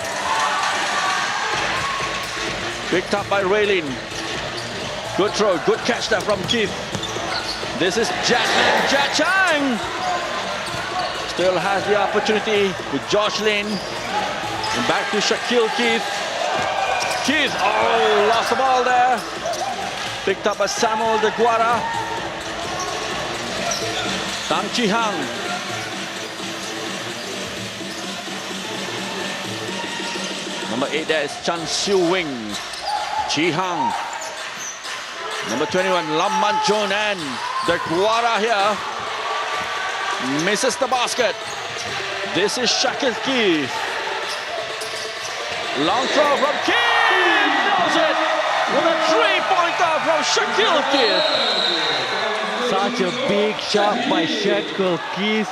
Picked up by Raylin. Good throw, good catch there from Keith. This is Jad Chang. Still has the opportunity with Jocelyn. And back to Shakil Keith. Keith, oh, lost the ball there. Picked up by Samuel De Guara. Tang Chi Hang. Number 8 there is Chan Siu Wing. Chi Hang. Number 21, Lam Manchun, and De Guara here misses the basket. This is Shakil Keith. Long throw from Keith. Knows it with a 3-pointer from Shakil Keith. Such a big shot by Shakil Keith.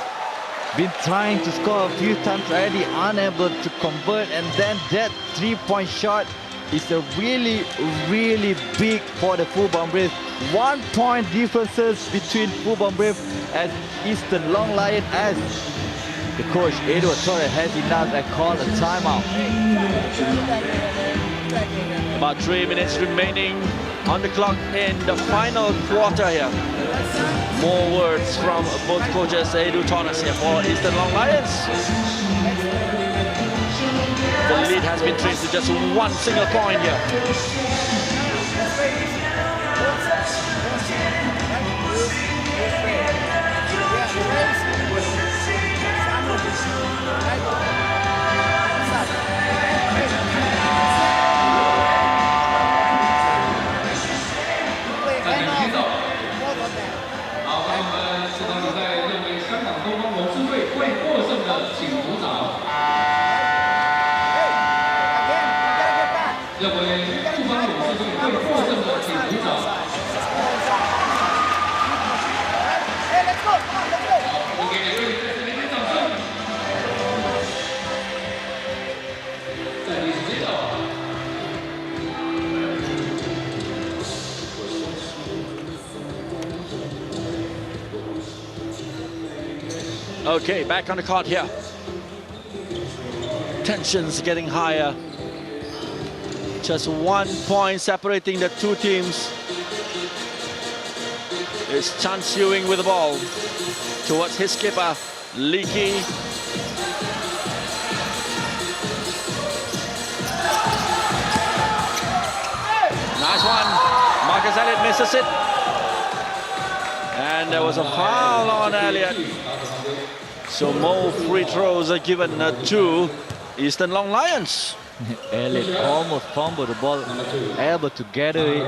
Been trying to score a few times already, unable to convert, and then that 3-point shot is a really, really big for the Fubon Braves. 1 point differences between Fubon Braves and Eastern Long Lion as the coach Edward Torres has enough and called a timeout. About 3 minutes remaining on the clock in the final quarter here. More words from both coaches. Edu Torres here for Eastern Long Lions. The lead has been traced to just 1 single point here. Okay, back on the court here. Tensions getting higher. Just 1 point separating the two teams. It's Chan Siu-wing with the ball towards his skipper, Leaky. Nice one. Marcus Elliott misses it. And there was a foul on Elliott. So more free throws are given to Eastern Long Lions. Elliott almost fumbled the ball, able to gather it,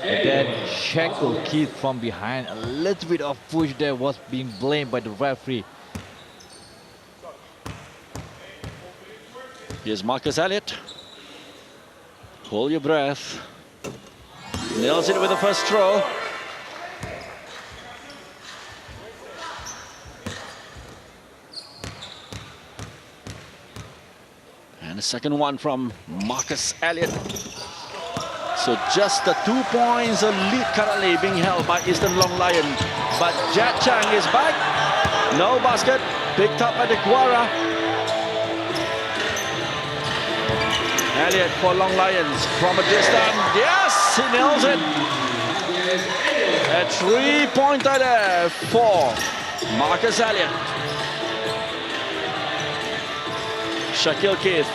and then Shackle Keith from behind. A little bit of push there was being blamed by the referee. Here's Marcus Elliott. Hold your breath. Nails it with the first throw. And the second one from Marcus Elliott. So just the 2 points lead currently being held by Eastern Long Lion. But Jet Chang is back. No basket. Picked up by the Guara. Elliott for Long Lions from a distance. Yes, he nails it. A 3-pointer there for Marcus Elliott. Shaquille Keith.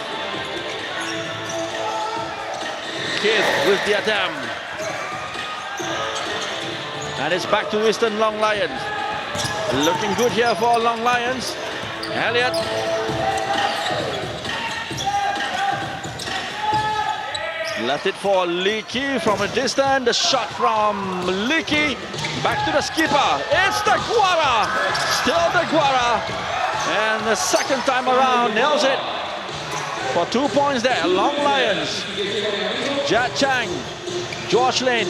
Keith with the attempt. And it's back to Eastern Long Lions. Looking good here for Long Lions. Elliott. Left it for Leaky from a distance. The shot from Leaky. Back to the skipper. It's the Guara. Still the Guara. And the second time around, nails it. For 2 points there, Long Lions. Jat Chang, George Lin,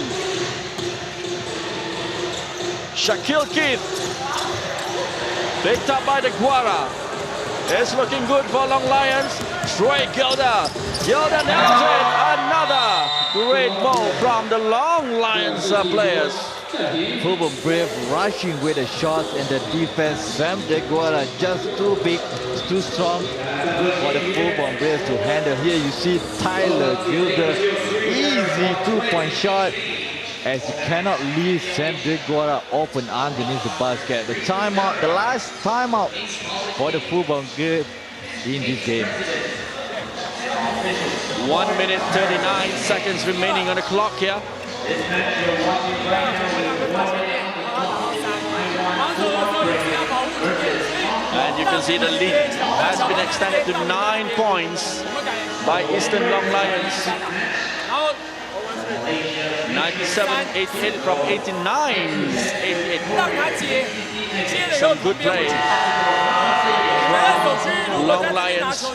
Shaquille Keith. Picked up by the Guara. It's looking good for Long Lions. Troy Gilder. Gilder nails it. Another great ball from the Long Lions players. Fubon Braves rushing with the shots and the defense. Sam DeGuara just too big, too strong for the Fubon Braves to handle. Here you see Tyler Gilder, easy 2-point shot, as you cannot leave Sam DeGuara open underneath the basket. The timeout, the last timeout for the Fubon Braves in this game. 1 minute 39 seconds remaining on the clock here. And you can see the lead has been extended to 9 points by Eastern Long Lions. 97-88 from 89-88. Some good play from Long Lions.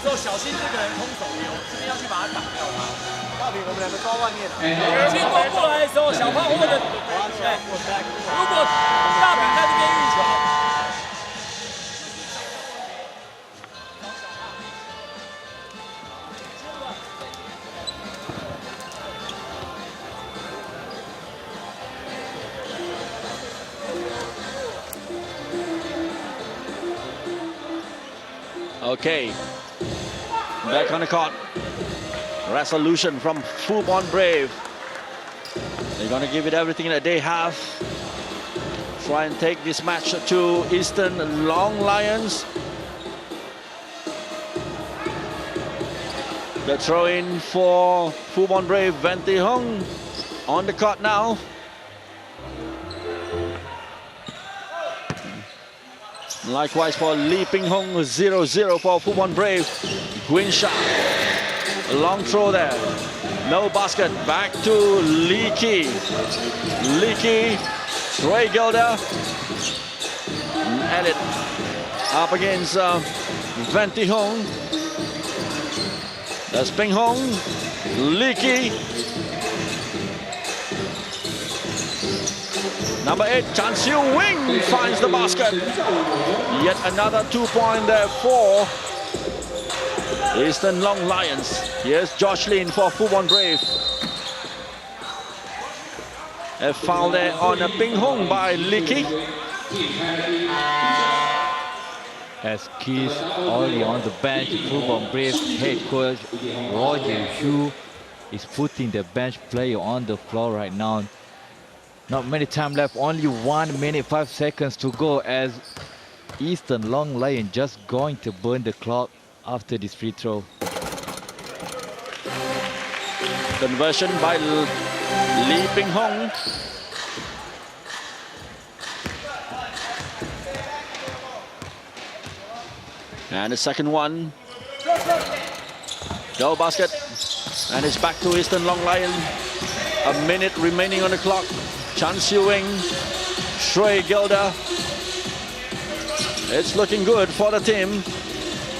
进攻过来的时候，小胖或者如果大饼在这边运球。Okay, back on the court. Resolution from Fubon Brave. They're going to give it everything that they have. Try and take this match to Eastern Long Lions. The throw-in for Fubon Brave, Venti Hung on the court now. Likewise for Lee Ping Hong, 0-0 for Fubon Brave. Guinsha. A long throw there. No basket. Back to Leaky. Leaky. Troy Gilder. Elliott up against Venti Hong. That's Ping Hong. Leaky. Number 8, Chan Siu-wing finds the basket. Yet another 2-point there for Eastern Long Lions. Here's Josh Lin for Fubon Brave. A foul there on a Ping Hong by Leaky. as Keith already on the bench. Fubon Braves head coach Roger Hu is putting the bench player on the floor right now. Not many time left, only 1 minute 5 seconds to go as Eastern Long Lion just going to burn the clock after this free throw. Conversion by Lee Ping Hong. And the second one. Go basket. And it's back to Eastern Long Lion. A minute remaining on the clock. Chan Siu-wing, Shrey Gilda. It's looking good for the team.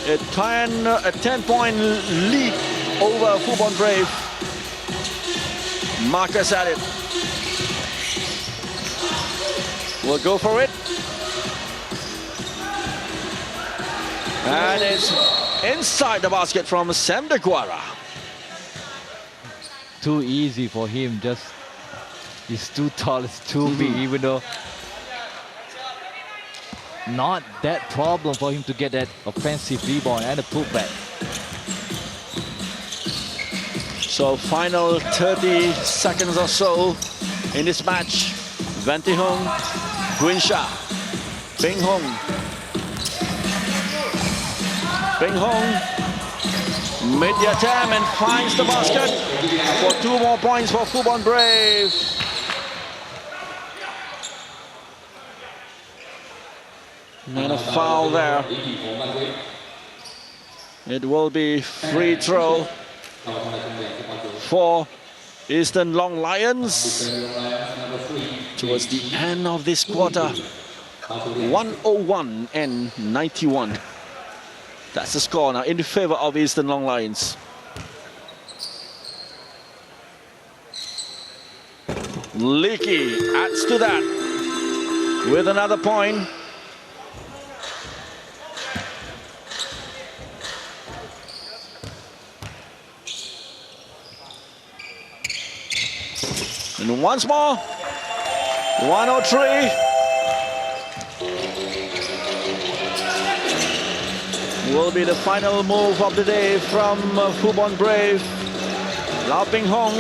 A 10-point lead over Fubon Brave. Marcus at it. We'll go for it. And it's inside the basket from Sam DeGuara. Too easy for him, just he's too tall, it's too big, even though not that problem for him to get that offensive rebound and a putback. So final 30 seconds or so in this match. Venti Hong, Guinsha, Ping Hong. Ping Hong mid the attempt and finds the basket for 2 more points for Fubon Brave. And a foul there. It will be free throw for Eastern Long Lions towards the end of this quarter. 101 and 91. That's the score now in favor of Eastern Long Lions. Leakey adds to that with another point. And once more, 103. Will be the final move of the day from Fubon Brave. Lau Ping Hong,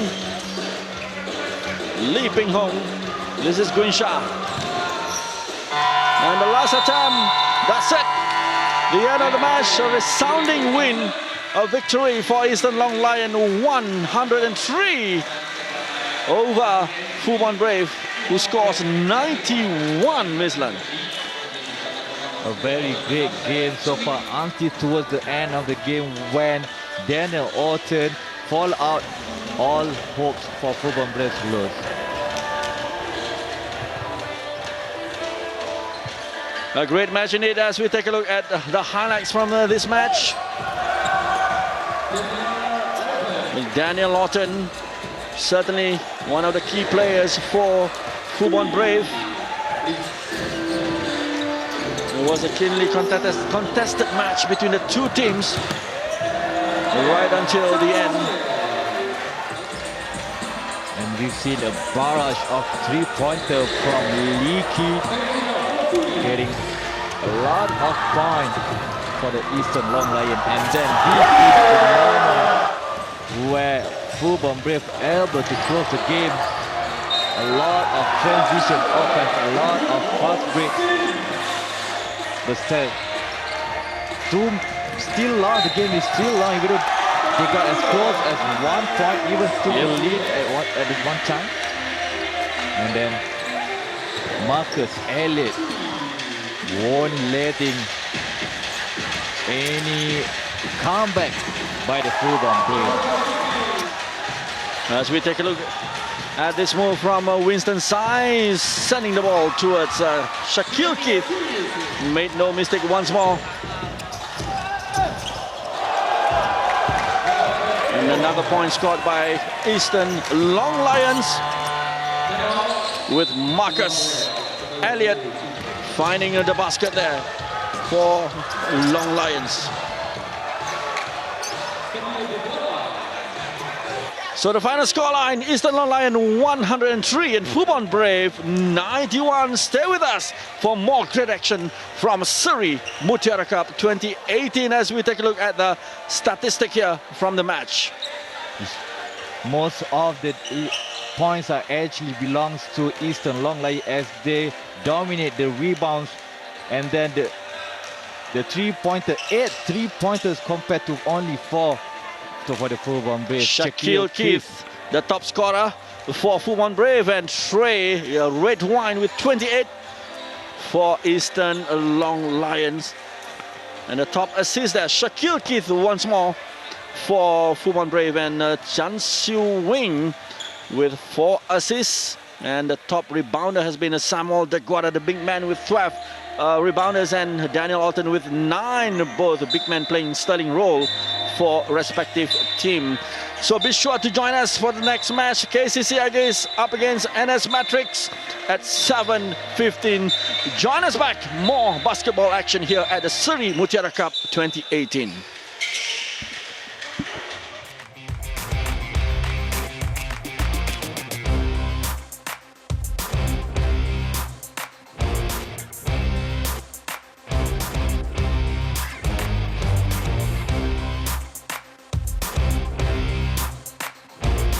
Lee Ping Hong. This is Guinsha. And the last attempt, that's it. The end of the match, a resounding win, a victory for Eastern Long Lion, 103 over Fubon Brave, who scores 91, Miss Lan. A very great game so far until towards the end of the game when Daniel Orton fall out. All hopes for Fubon Braves lose. A great match indeed as we take a look at the highlights from this match. Daniel Orton, certainly one of the key players for Fubon Brave. It was a keenly contested match between the two teams right until the end. And we've seen a barrage of three-pointer from Leakey, getting a lot of points for the Eastern Long Lion. And then this is the moment where Fubon Brave able to close the game. A lot of transition offense, a lot of fast breaks. But still long, the game is still long. Even though they got as close as 1 point, even took the lead at this one time. And then Marcus Elliott won't letting any comeback by the Fubon Braves. As we take a look at this move from Winston Sai, sending the ball towards Shaquille Keith. Made no mistake once more. And another point scored by Eastern Long Lions with Marcus Elliott finding the basket there for Long Lions. So the final scoreline, Eastern Long Lion 103 and Fubon Brave 91. Stay with us for more great action from Seri Mutiara Cup 2018 as we take a look at the statistic here from the match. Most of the points are actually belongs to Eastern Long Lion as they dominate the rebounds, and then the three-pointer, 8 3-pointers compared to only 4 for the Fubon Braves. Shaquille Keith, the top scorer for Fubon Brave, and Trey Red Wine with 28 for Eastern Long Lions. And the top assist there, Shaquille Keith once more for Fubon Brave, and Chan Siu Wing with 4 assists. And the top rebounder has been Samuel Deguara, the big man, with 12 rebounders, and Daniel Alton with 9, both big men playing sterling role for respective team. So be sure to join us for the next match. KCC Aggies up against NS Matrix at 7:15. Join us back. More basketball action here at the Seri Mutiara Cup 2018.